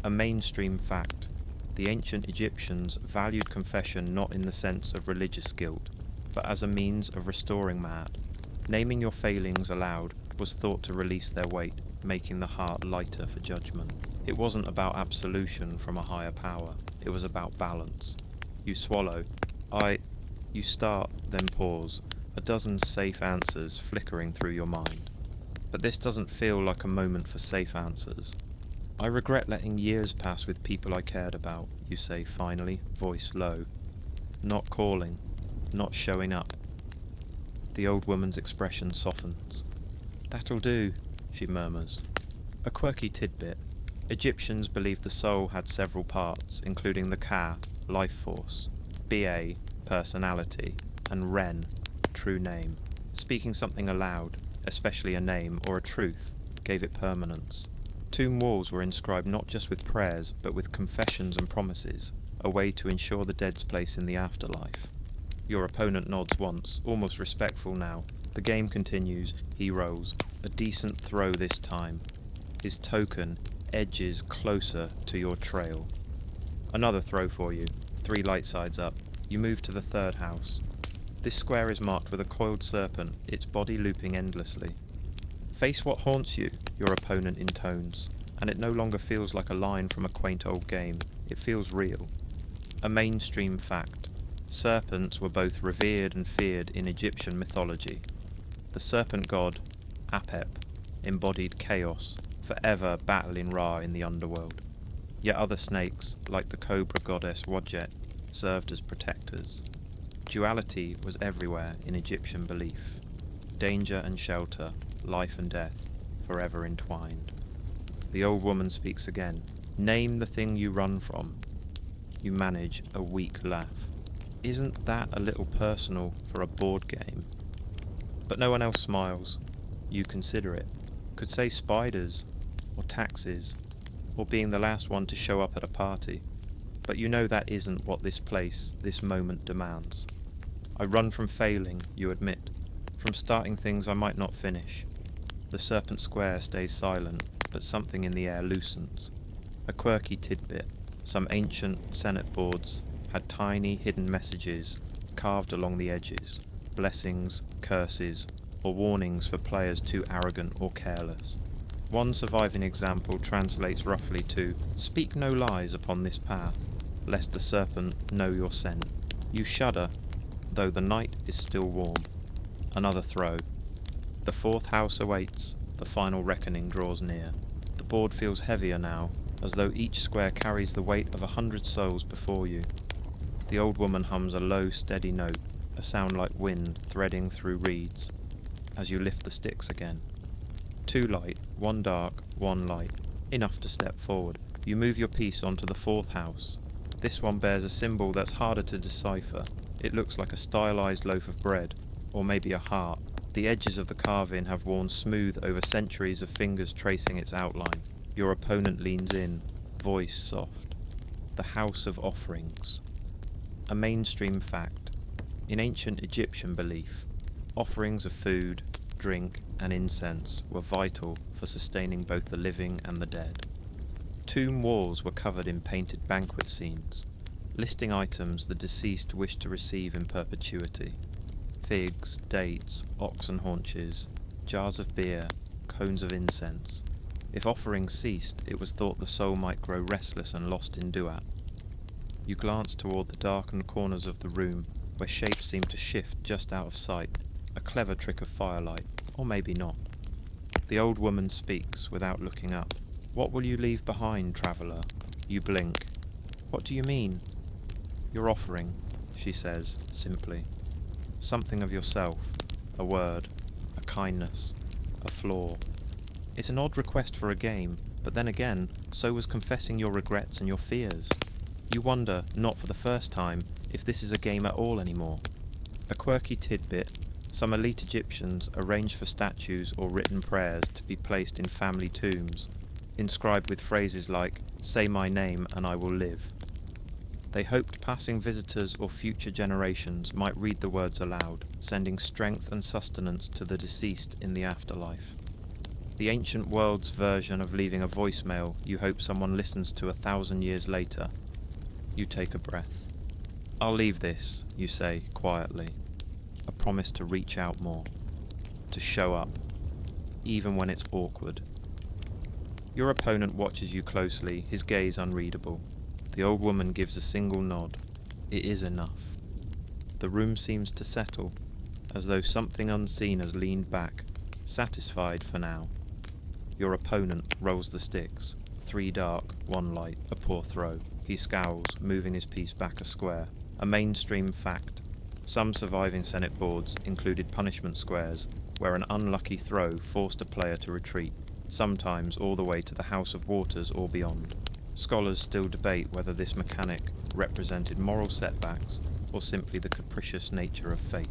A mainstream fact. The ancient Egyptians valued confession not in the sense of religious guilt, but as a means of restoring man. Naming your failings aloud was thought to release their weight, making the heart lighter for judgment. It wasn't about absolution from a higher power, it was about balance. You swallow. You start, then pause, a dozen safe answers flickering through your mind. But this doesn't feel like a moment for safe answers. I regret letting years pass with people I cared about, you say finally, voice low. Not calling, not showing up. The old woman's expression softens. That'll do, she murmurs. A quirky tidbit. Egyptians believed the soul had several parts, including the Ka, life force, Ba, personality, and Ren, true name. Speaking something aloud, especially a name or a truth, gave it permanence. Tomb walls were inscribed not just with prayers, but with confessions and promises, a way to ensure the dead's place in the afterlife. Your opponent nods once, almost respectful now. The game continues, he rolls. A decent throw this time. His token edges closer to your trail. Another throw for you. 3 light sides up. You move to the third house. This square is marked with a coiled serpent, its body looping endlessly. Face what haunts you, your opponent intones, and it no longer feels like a line from a quaint old game. It feels real. A mainstream fact. Serpents were both revered and feared in Egyptian mythology. The serpent god, Apep, embodied chaos, forever battling Ra in the underworld. Yet other snakes, like the cobra goddess Wadjet, served as protectors. Duality was everywhere in Egyptian belief. Danger and shelter, life and death, forever entwined. The old woman speaks again. Name the thing you run from. You manage a weak laugh. Isn't that a little personal for a board game? But no one else smiles. You consider it. Could say spiders, or taxes, or being the last one to show up at a party. But you know that isn't what this place, this moment demands. I run from failing, you admit, from starting things I might not finish. The serpent square stays silent, but something in the air loosens. A quirky tidbit. Some ancient Senate boards had tiny hidden messages carved along the edges, blessings, curses, or warnings for players too arrogant or careless. One surviving example translates roughly to, "Speak no lies upon this path, lest the serpent know your scent." You shudder, though the night is still warm. Another throw. The fourth house awaits, the final reckoning draws near. The board feels heavier now, as though each square carries the weight of 100 souls before you. The old woman hums a low, steady note, a sound like wind threading through reeds, as you lift the sticks again. 2 light, 1 dark, 1 light, enough to step forward. You move your piece onto the fourth house. This one bears a symbol that's harder to decipher. It looks like a stylized loaf of bread, or maybe a heart. The edges of the carving have worn smooth over centuries of fingers tracing its outline. Your opponent leans in, voice soft. The House of Offerings. A mainstream fact. In ancient Egyptian belief, offerings of food, drink, and incense were vital for sustaining both the living and the dead. Tomb walls were covered in painted banquet scenes, listing items the deceased wished to receive in perpetuity. Figs, dates, oxen haunches, jars of beer, cones of incense. If offerings ceased, it was thought the soul might grow restless and lost in duat. You glance toward the darkened corners of the room, where shapes seem to shift just out of sight, a clever trick of firelight, or maybe not. The old woman speaks without looking up. "What will you leave behind, traveller?" You blink. "What do you mean?" "Your offering," she says, simply. "Something of yourself, a word, a kindness, a flaw." It's an odd request for a game, but then again, so was confessing your regrets and your fears. You wonder, not for the first time, if this is a game at all anymore. A quirky tidbit. Some elite Egyptians arranged for statues or written prayers to be placed in family tombs, inscribed with phrases like, "Say my name and I will live." They hoped passing visitors or future generations might read the words aloud, sending strength and sustenance to the deceased in the afterlife. The ancient world's version of leaving a voicemail you hope someone listens to 1,000 years later. You take a breath. I'll leave this, you say quietly. A promise to reach out more. To show up. Even when it's awkward. Your opponent watches you closely, his gaze unreadable. The old woman gives a single nod. It is enough. The room seems to settle, as though something unseen has leaned back, satisfied for now. Your opponent rolls the sticks. 3 dark, 1 light, a poor throw. He scowls, moving his piece back a square. A mainstream fact. Some surviving Senate boards included punishment squares, where an unlucky throw forced a player to retreat, sometimes all the way to the House of Waters or beyond. Scholars still debate whether this mechanic represented moral setbacks or simply the capricious nature of fate.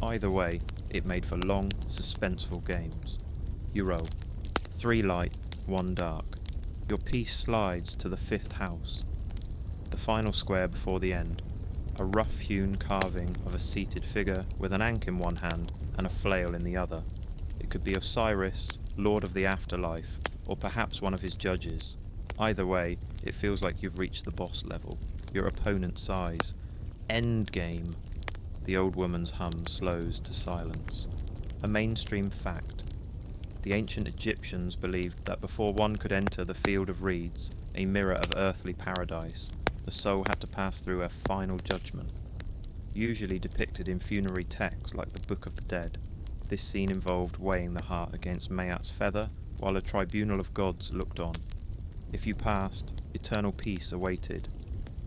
Either way, it made for long, suspenseful games. You roll. 3 light, 1 dark. Your piece slides to the 5th house. The final square before the end. A rough-hewn carving of a seated figure with an ankh in one hand and a flail in the other. It could be Osiris, Lord of the Afterlife, or perhaps one of his judges. Either way, it feels like you've reached the boss level. Your opponent sighs. Endgame. The old woman's hum slows to silence. A mainstream fact. The ancient Egyptians believed that before one could enter the field of reeds, a mirror of earthly paradise, the soul had to pass through a final judgment. Usually depicted in funerary texts like the Book of the Dead, this scene involved weighing the heart against Mayat's feather while a tribunal of gods looked on. If you passed, eternal peace awaited.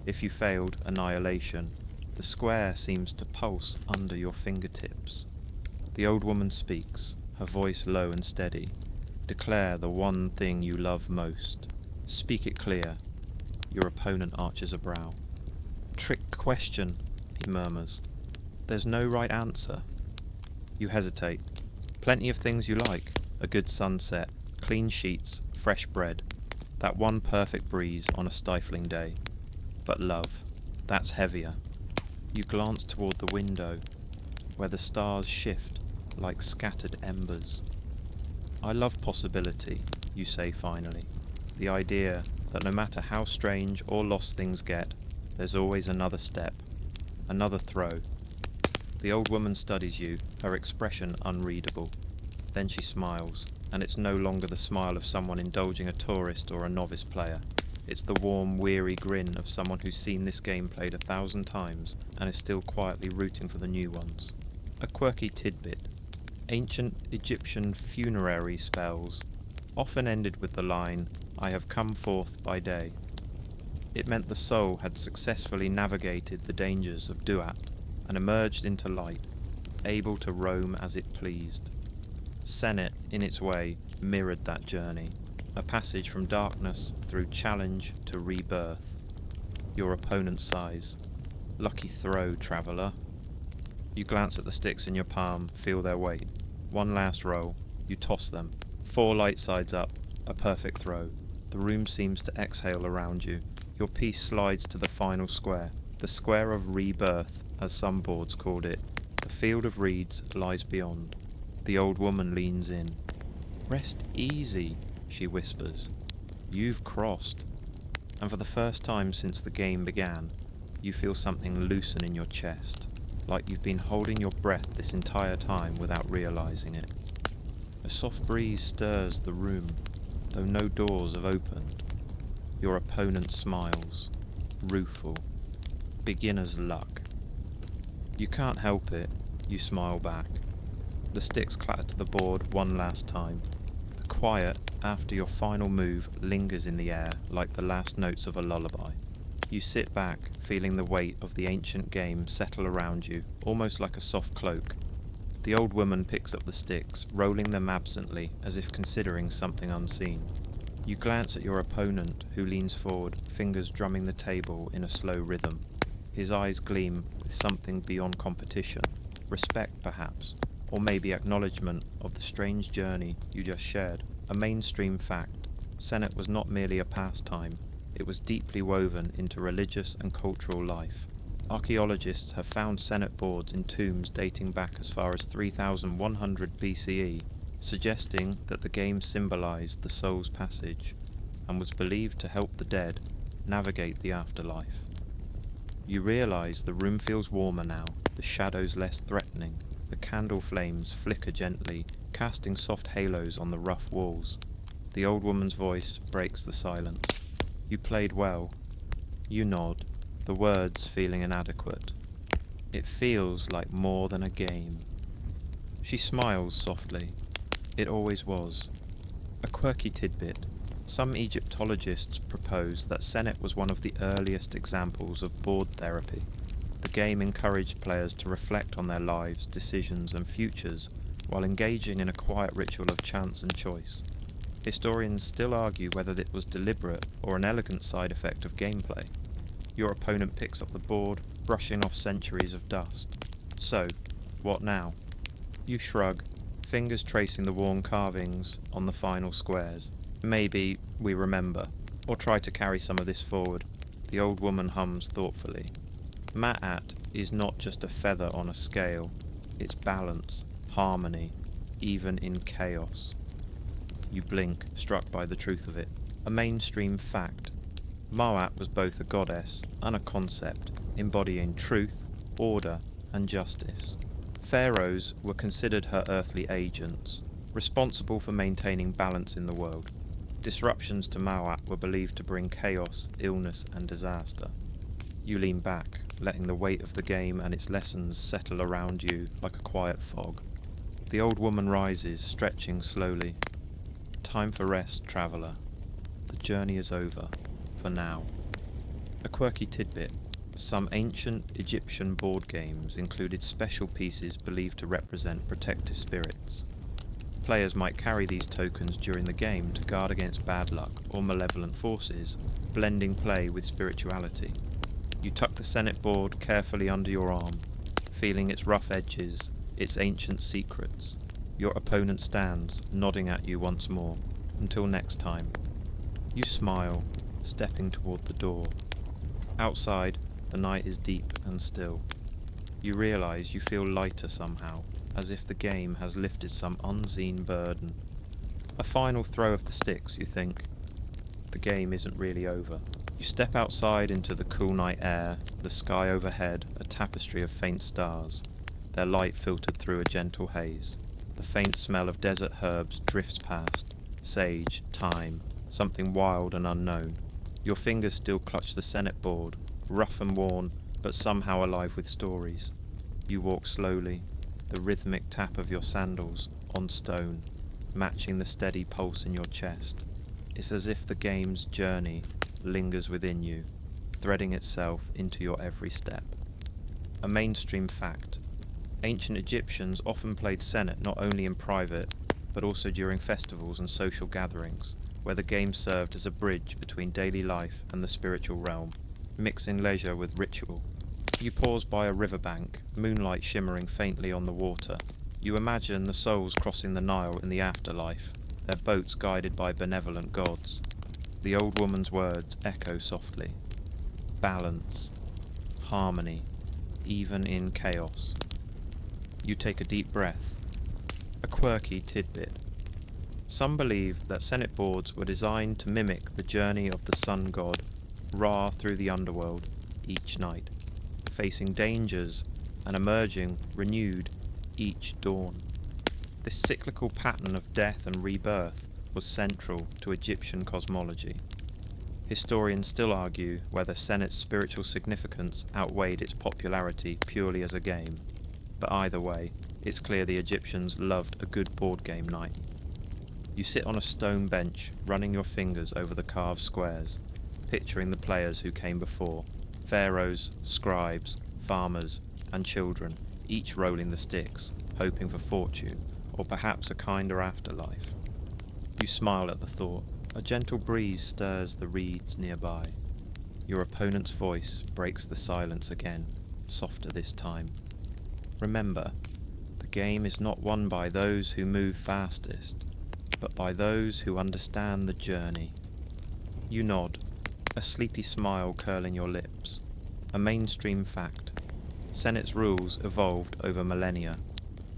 If you failed, annihilation. The square seems to pulse under your fingertips. The old woman speaks, her voice low and steady. Declare the one thing you love most. Speak it clear. Your opponent arches a brow. Trick question, he murmurs. There's no right answer. You hesitate. Plenty of things you like. A good sunset, clean sheets, fresh bread. That one perfect breeze on a stifling day. But love, that's heavier. You glance toward the window, where the stars shift like scattered embers. I love possibility, you say finally. The idea that no matter how strange or lost things get, there's always another step, another throw. The old woman studies you, her expression unreadable. Then she smiles, and it's no longer the smile of someone indulging a tourist or a novice player. It's the warm, weary grin of someone who's seen this game played 1,000 times and is still quietly rooting for the new ones. A quirky tidbit. Ancient Egyptian funerary spells often ended with the line, "I have come forth by day." It meant the soul had successfully navigated the dangers of Duat and emerged into light, able to roam as it pleased. Senate, in its way, mirrored that journey, a passage from darkness through challenge to rebirth. Your opponent sighs. Lucky throw, traveller. You glance at the sticks in your palm, feel their weight. One last roll. You toss them. 4 light sides up. A perfect throw. The room seems to exhale around you. Your piece slides to the final square. The square of rebirth, as some boards called it. The field of reeds lies beyond. The old woman leans in. Rest easy, she whispers. You've crossed. And for the first time since the game began, you feel something loosen in your chest, like you've been holding your breath this entire time without realizing it. A soft breeze stirs the room, though no doors have opened. Your opponent smiles, rueful. Beginner's luck. You can't help it, you smile back. The sticks clatter to the board one last time. The quiet after your final move lingers in the air like the last notes of a lullaby. You sit back, feeling the weight of the ancient game settle around you, almost like a soft cloak. The old woman picks up the sticks, rolling them absently as if considering something unseen. You glance at your opponent, who leans forward, fingers drumming the table in a slow rhythm. His eyes gleam with something beyond competition, respect perhaps, or maybe acknowledgement of the strange journey you just shared. A mainstream fact, Senate was not merely a pastime, it was deeply woven into religious and cultural life. Archaeologists have found Senate boards in tombs dating back as far as 3100 BCE, suggesting that the game symbolized the soul's passage and was believed to help the dead navigate the afterlife. You realize the room feels warmer now, the shadows less threatening. The candle flames flicker gently, casting soft halos on the rough walls. The old woman's voice breaks the silence. You played well. You nod, the words feeling inadequate. It feels like more than a game. She smiles softly. It always was. A quirky tidbit. Some Egyptologists propose that Senet was one of the earliest examples of board therapy. The game encouraged players to reflect on their lives, decisions, and futures while engaging in a quiet ritual of chance and choice. Historians still argue whether it was deliberate or an elegant side effect of gameplay. Your opponent picks up the board, brushing off centuries of dust. So, what now? You shrug, fingers tracing the worn carvings on the final squares. Maybe we remember, or try to carry some of this forward. The old woman hums thoughtfully. Ma'at is not just a feather on a scale, it's balance, harmony, even in chaos. You blink, struck by the truth of it. A mainstream fact. Ma'at was both a goddess and a concept, embodying truth, order, and justice. Pharaohs were considered her earthly agents, responsible for maintaining balance in the world. Disruptions to Ma'at were believed to bring chaos, illness, and disaster. You lean back, letting the weight of the game and its lessons settle around you like a quiet fog. The old woman rises, stretching slowly. Time for rest, traveller. The journey is over, for now. A quirky tidbit. Some ancient Egyptian board games included special pieces believed to represent protective spirits. Players might carry these tokens during the game to guard against bad luck or malevolent forces, blending play with spirituality. You tuck the Senet board carefully under your arm, feeling its rough edges, its ancient secrets. Your opponent stands, nodding at you once more. Until next time. You smile, stepping toward the door. Outside, the night is deep and still. You realize you feel lighter somehow, as if the game has lifted some unseen burden. A final throw of the sticks, you think. The game isn't really over. You step outside into the cool night air, the sky overhead a tapestry of faint stars, their light filtered through a gentle haze. The faint smell of desert herbs drifts past, sage, thyme, something wild and unknown. Your fingers still clutch the Senet board, rough and worn, but somehow alive with stories. You walk slowly, the rhythmic tap of your sandals on stone, matching the steady pulse in your chest. It's as if the game's journey lingers within you, threading itself into your every step. A mainstream fact. Ancient Egyptians often played Senet not only in private, but also during festivals and social gatherings, where the game served as a bridge between daily life and the spiritual realm, mixing leisure with ritual. You pause by a riverbank, moonlight shimmering faintly on the water. You imagine the souls crossing the Nile in the afterlife, their boats guided by benevolent gods. The old woman's words echo softly. Balance, harmony, even in chaos. You take a deep breath. A quirky tidbit. Some believe that Senet boards were designed to mimic the journey of the sun god, Ra, through the underworld each night, facing dangers and emerging renewed each dawn. This cyclical pattern of death and rebirth was central to Egyptian cosmology. Historians still argue whether Senet's spiritual significance outweighed its popularity purely as a game, but either way, it's clear the Egyptians loved a good board game night. You sit on a stone bench, running your fingers over the carved squares, picturing the players who came before, pharaohs, scribes, farmers, and children, each rolling the sticks, hoping for fortune, or perhaps a kinder afterlife. You smile at the thought. A gentle breeze stirs the reeds nearby. Your opponent's voice breaks the silence again, softer this time. Remember, the game is not won by those who move fastest, but by those who understand the journey. You nod, a sleepy smile curling your lips. A mainstream fact. Senet's rules evolved over millennia,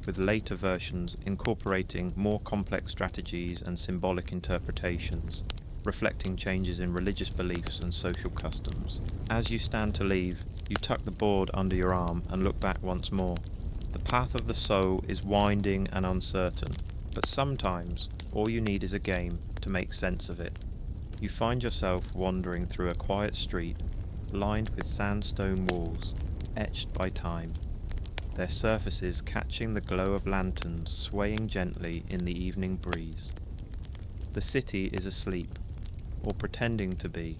with later versions incorporating more complex strategies and symbolic interpretations, reflecting changes in religious beliefs and social customs. As you stand to leave, You tuck the board under your arm and look back once more. The path of the soul is winding and uncertain, but sometimes all you need is a game to make sense of it. You find yourself wandering through a quiet street, lined with sandstone walls, etched by time, their surfaces catching the glow of lanterns swaying gently in the evening breeze. The city is asleep, or pretending to be,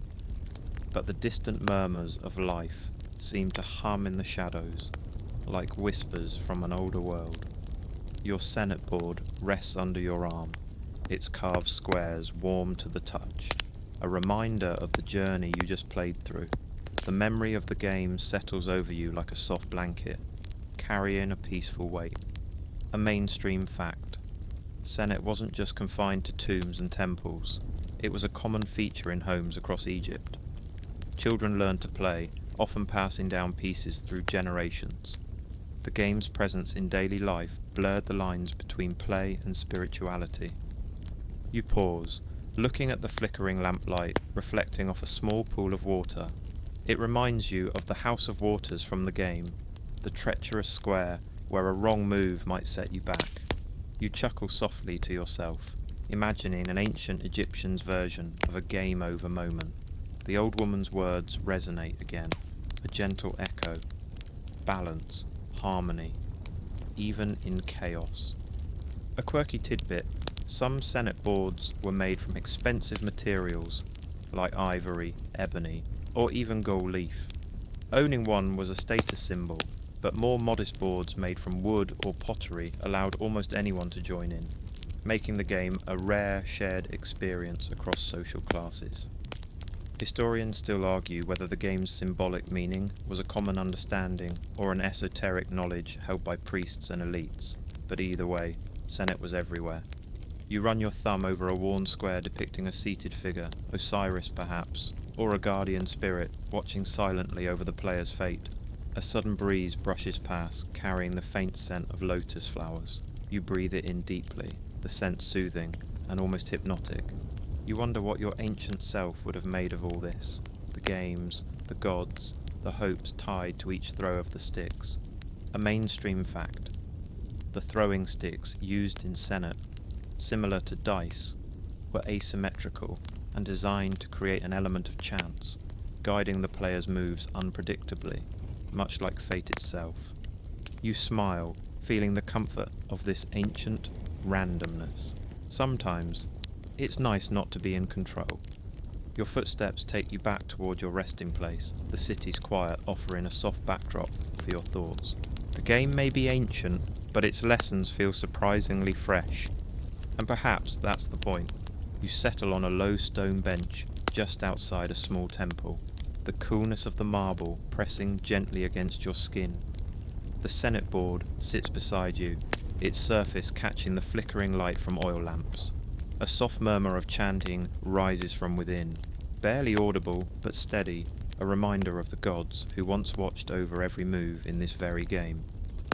but the distant murmurs of life seem to hum in the shadows, like whispers from an older world. Your Senate board rests under your arm, its carved squares warm to the touch, a reminder of the journey you just played through. The memory of the game settles over you like a soft blanket, carrying a peaceful weight. A mainstream fact. Senate wasn't just confined to tombs and temples, it was a common feature in homes across Egypt. Children learned to play, often passing down pieces through generations. The game's presence in daily life blurred the lines between play and spirituality. You pause, looking at the flickering lamplight reflecting off a small pool of water. It reminds you of the House of Waters from the game, the treacherous square where a wrong move might set you back. You chuckle softly to yourself, imagining an ancient Egyptian's version of a game-over moment. The old woman's words resonate again, a gentle echo. Balance, harmony, even in chaos. A quirky tidbit, some Senate boards were made from expensive materials, like ivory, ebony, or even gold leaf. Owning one was a status symbol, but more modest boards made from wood or pottery allowed almost anyone to join in, making the game a rare shared experience across social classes. Historians still argue whether the game's symbolic meaning was a common understanding or an esoteric knowledge held by priests and elites, but either way, Senate was everywhere. You run your thumb over a worn square depicting a seated figure, Osiris perhaps, or a guardian spirit watching silently over the player's fate. A sudden breeze brushes past, carrying the faint scent of lotus flowers. You breathe it in deeply, the scent soothing and almost hypnotic. You wonder what your ancient self would have made of all this. The games, the gods, the hopes tied to each throw of the sticks. A mainstream fact. The throwing sticks used in Senate, similar to dice, were asymmetrical and designed to create an element of chance, guiding the player's moves unpredictably, much like fate itself. You smile, feeling the comfort of this ancient randomness. Sometimes, it's nice not to be in control. Your footsteps take you back toward your resting place, the city's quiet offering a soft backdrop for your thoughts. The game may be ancient, but its lessons feel surprisingly fresh. And perhaps that's the point. You settle on a low stone bench just outside a small temple, the coolness of the marble pressing gently against your skin. The Senate board sits beside you, its surface catching the flickering light from oil lamps. A soft murmur of chanting rises from within, barely audible but steady, a reminder of the gods who once watched over every move in this very game.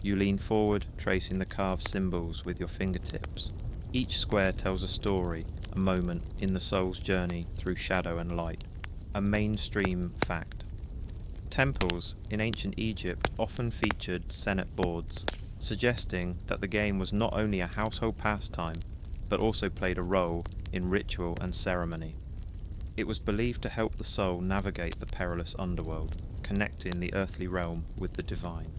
You lean forward, tracing the carved symbols with your fingertips. Each square tells a story, a moment in the soul's journey through shadow and light. A mainstream fact. Temples in ancient Egypt often featured Senate boards, suggesting that the game was not only a household pastime, but also played a role in ritual and ceremony. It was believed to help the soul navigate the perilous underworld, connecting the earthly realm with the divine.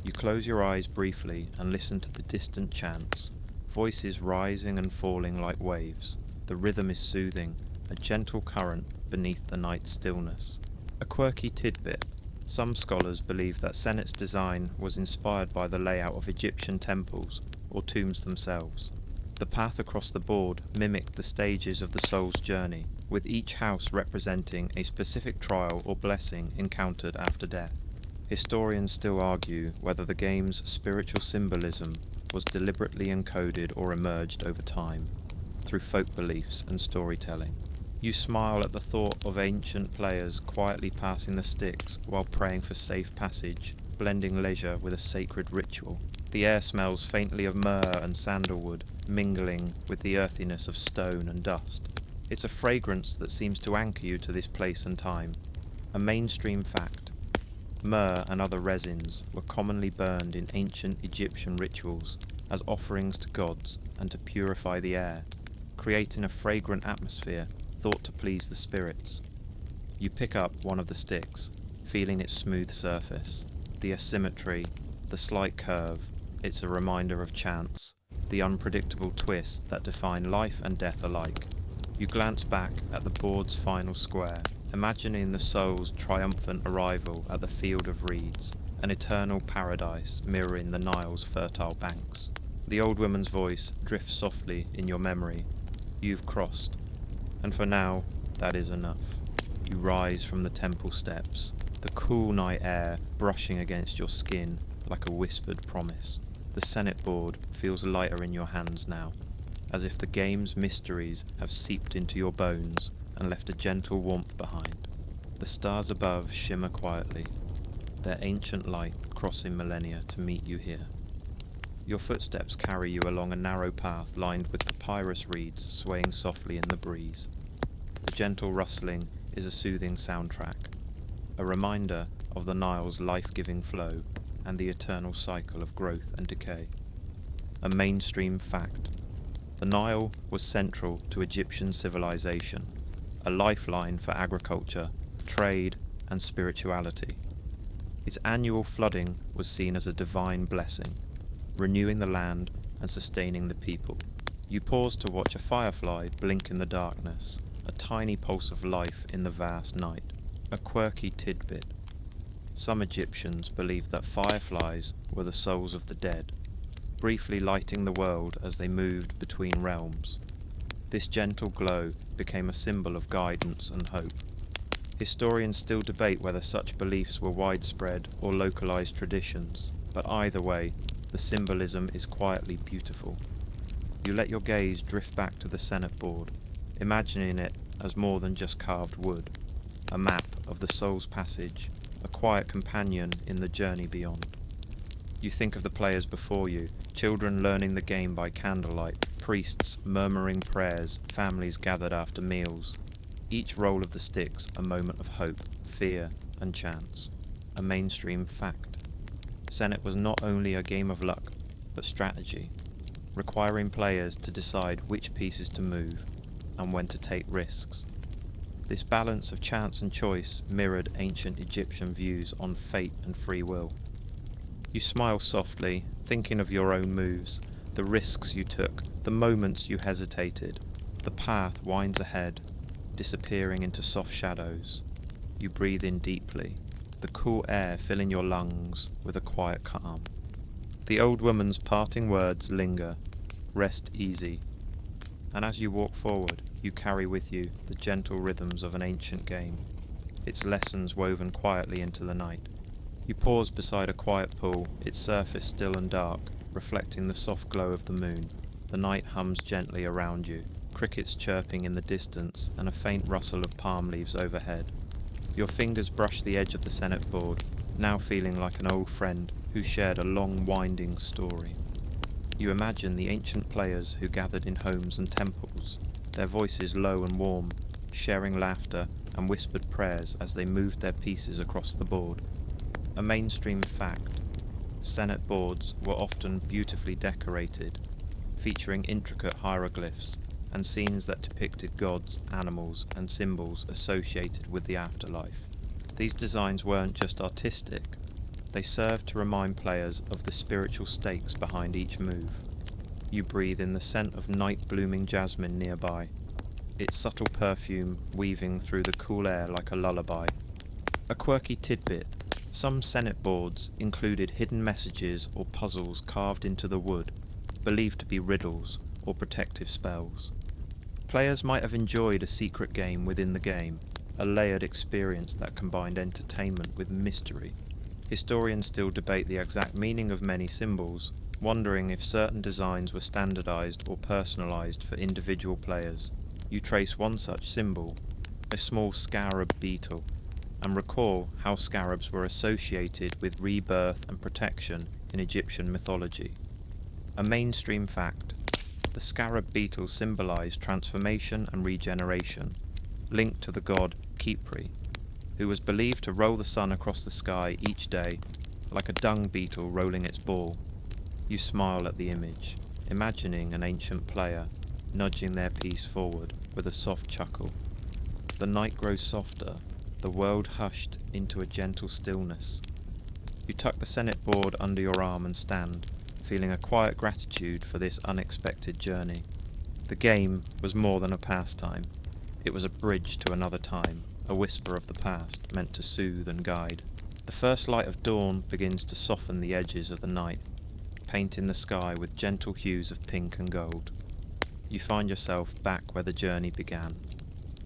You close your eyes briefly and listen to the distant chants, voices rising and falling like waves. The rhythm is soothing, a gentle current beneath the night's stillness. A quirky tidbit. Some scholars believe that Senate's design was inspired by the layout of Egyptian temples or tombs themselves. The path across the board mimicked the stages of the soul's journey, with each house representing a specific trial or blessing encountered after death. Historians still argue whether the game's spiritual symbolism was deliberately encoded or emerged over time, through folk beliefs and storytelling. You smile at the thought of ancient players quietly passing the sticks while praying for safe passage, blending leisure with a sacred ritual. The air smells faintly of myrrh and sandalwood, mingling with the earthiness of stone and dust. It's a fragrance that seems to anchor you to this place and time. A mainstream fact. Myrrh and other resins were commonly burned in ancient Egyptian rituals as offerings to gods and to purify the air, creating a fragrant atmosphere thought to please the spirits. You pick up one of the sticks, feeling its smooth surface, the asymmetry, the slight curve. It's a reminder of chance, the unpredictable twists that define life and death alike. You glance back at the board's final square, imagining the soul's triumphant arrival at the field of reeds, an eternal paradise mirroring the Nile's fertile banks. The old woman's voice drifts softly in your memory. You've crossed, and for now, that is enough. You rise from the temple steps, the cool night air brushing against your skin like a whispered promise. The Senate board feels lighter in your hands now, as if the game's mysteries have seeped into your bones and left a gentle warmth behind. The stars above shimmer quietly, their ancient light crossing millennia to meet you here. Your footsteps carry you along a narrow path lined with papyrus reeds swaying softly in the breeze. The gentle rustling is a soothing soundtrack, a reminder of the Nile's life-giving flow and the eternal cycle of growth and decay. A mainstream fact. The Nile was central to Egyptian civilization, a lifeline for agriculture, trade, and spirituality. Its annual flooding was seen as a divine blessing, renewing the land and sustaining the people. You pause to watch a firefly blink in the darkness, a tiny pulse of life in the vast night, a quirky tidbit. Some Egyptians believed that fireflies were the souls of the dead, briefly lighting the world as they moved between realms. This gentle glow became a symbol of guidance and hope. Historians still debate whether such beliefs were widespread or localized traditions, but either way, the symbolism is quietly beautiful. You let your gaze drift back to the Senate board, imagining it as more than just carved wood, a map of the soul's passage, a quiet companion in the journey beyond. You think of the players before you, children learning the game by candlelight, priests murmuring prayers, families gathered after meals. Each roll of the sticks a moment of hope, fear, and chance. A mainstream fact. Senate was not only a game of luck, but strategy, requiring players to decide which pieces to move and when to take risks. This balance of chance and choice mirrored ancient Egyptian views on fate and free will. You smile softly, thinking of your own moves, the risks you took, the moments you hesitated. The path winds ahead, disappearing into soft shadows. You breathe in deeply, the cool air filling your lungs with a quiet calm. The old woman's parting words linger, rest easy. And as you walk forward, you carry with you the gentle rhythms of an ancient game, its lessons woven quietly into the night. You pause beside a quiet pool, its surface still and dark, reflecting the soft glow of the moon. The night hums gently around you, crickets chirping in the distance and a faint rustle of palm leaves overhead. Your fingers brush the edge of the Senate board, now feeling like an old friend who shared a long winding story. You imagine the ancient players who gathered in homes and temples, their voices low and warm, sharing laughter and whispered prayers as they moved their pieces across the board. A mainstream fact. Senate boards were often beautifully decorated, featuring intricate hieroglyphs and scenes that depicted gods, animals, and symbols associated with the afterlife. These designs weren't just artistic, they served to remind players of the spiritual stakes behind each move. You breathe in the scent of night-blooming jasmine nearby, its subtle perfume weaving through the cool air like a lullaby. A quirky tidbit. Some Senate boards included hidden messages or puzzles carved into the wood, believed to be riddles or protective spells. Players might have enjoyed a secret game within the game, a layered experience that combined entertainment with mystery. Historians still debate the exact meaning of many symbols, wondering if certain designs were standardized or personalized for individual players. You trace one such symbol, a small scarab beetle, and recall how scarabs were associated with rebirth and protection in Egyptian mythology. A mainstream fact. The scarab beetle symbolized transformation and regeneration, linked to the god Khepri. who was believed to roll the sun across the sky each day, like a dung beetle rolling its ball. You smile at the image, imagining an ancient player nudging their piece forward with a soft chuckle. The night grows softer, the world hushed into a gentle stillness. You tuck the Senate board under your arm and stand, feeling a quiet gratitude for this unexpected journey. The game was more than a pastime. It was a bridge to another time, a whisper of the past, meant to soothe and guide. The first light of dawn begins to soften the edges of the night, painting the sky with gentle hues of pink and gold. You find yourself back where the journey began,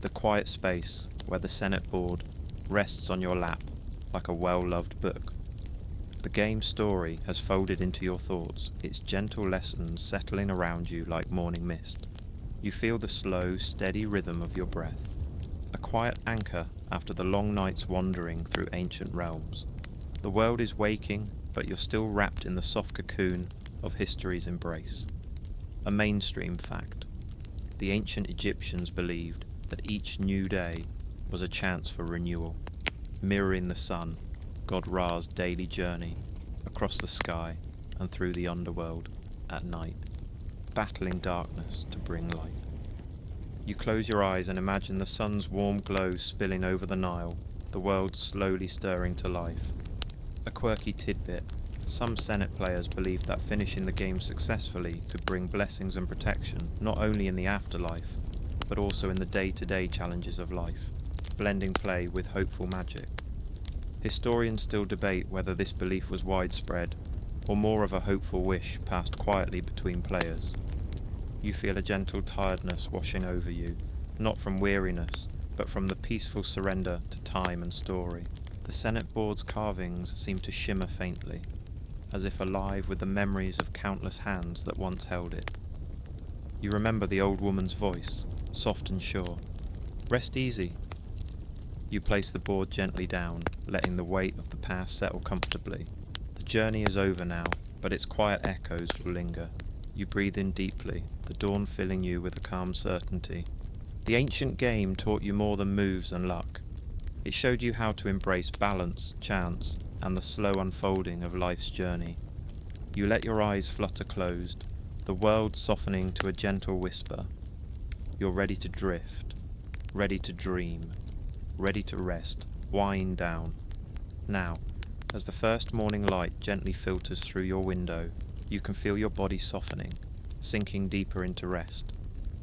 the quiet space where the Senate board rests on your lap like a well-loved book. The game's story has folded into your thoughts, its gentle lessons settling around you like morning mist. You feel the slow, steady rhythm of your breath, a quiet anchor after the long nights wandering through ancient realms. The world is waking, but you're still wrapped in the soft cocoon of history's embrace. A mainstream fact. The ancient Egyptians believed that each new day was a chance for renewal, mirroring the sun, God Ra's daily journey across the sky and through the underworld at night, battling darkness to bring light. You close your eyes and imagine the sun's warm glow spilling over the Nile, the world slowly stirring to life. A quirky tidbit: some Senate players believed that finishing the game successfully could bring blessings and protection, not only in the afterlife, but also in the day-to-day challenges of life, blending play with hopeful magic. Historians still debate whether this belief was widespread, or more of a hopeful wish passed quietly between players. You feel a gentle tiredness washing over you, not from weariness, but from the peaceful surrender to time and story. The Senate board's carvings seem to shimmer faintly, as if alive with the memories of countless hands that once held it. You remember the old woman's voice, soft and sure. "Rest easy." You place the board gently down, letting the weight of the past settle comfortably. The journey is over now, but its quiet echoes will linger. You breathe in deeply, the dawn filling you with a calm certainty. The ancient game taught you more than moves and luck. It showed you how to embrace balance, chance, and the slow unfolding of life's journey. You let your eyes flutter closed, the world softening to a gentle whisper. You're ready to drift, ready to dream, ready to rest, wind down. Now, as the first morning light gently filters through your window, you can feel your body softening, sinking deeper into rest.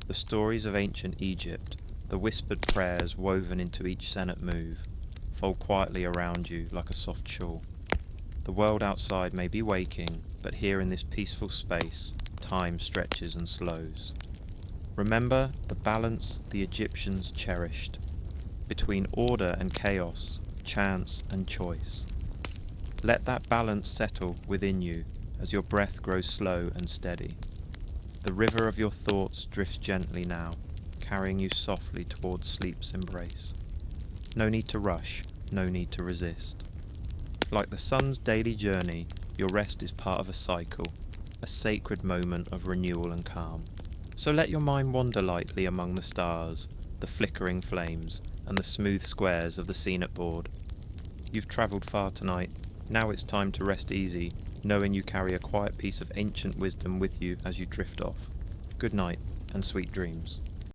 The stories of ancient Egypt, the whispered prayers woven into each Senate move, fold quietly around you like a soft shawl. The world outside may be waking, but here in this peaceful space, time stretches and slows. Remember the balance the Egyptians cherished, between order and chaos, chance and choice. Let that balance settle within you as your breath grows slow and steady. The river of your thoughts drifts gently now, carrying you softly towards sleep's embrace. No need to rush, no need to resist. Like the sun's daily journey, your rest is part of a cycle, a sacred moment of renewal and calm. So let your mind wander lightly among the stars, the flickering flames, and the smooth squares of the Senate board. You've travelled far tonight, now it's time to rest easy, knowing you carry a quiet piece of ancient wisdom with you as you drift off. Good night, and sweet dreams.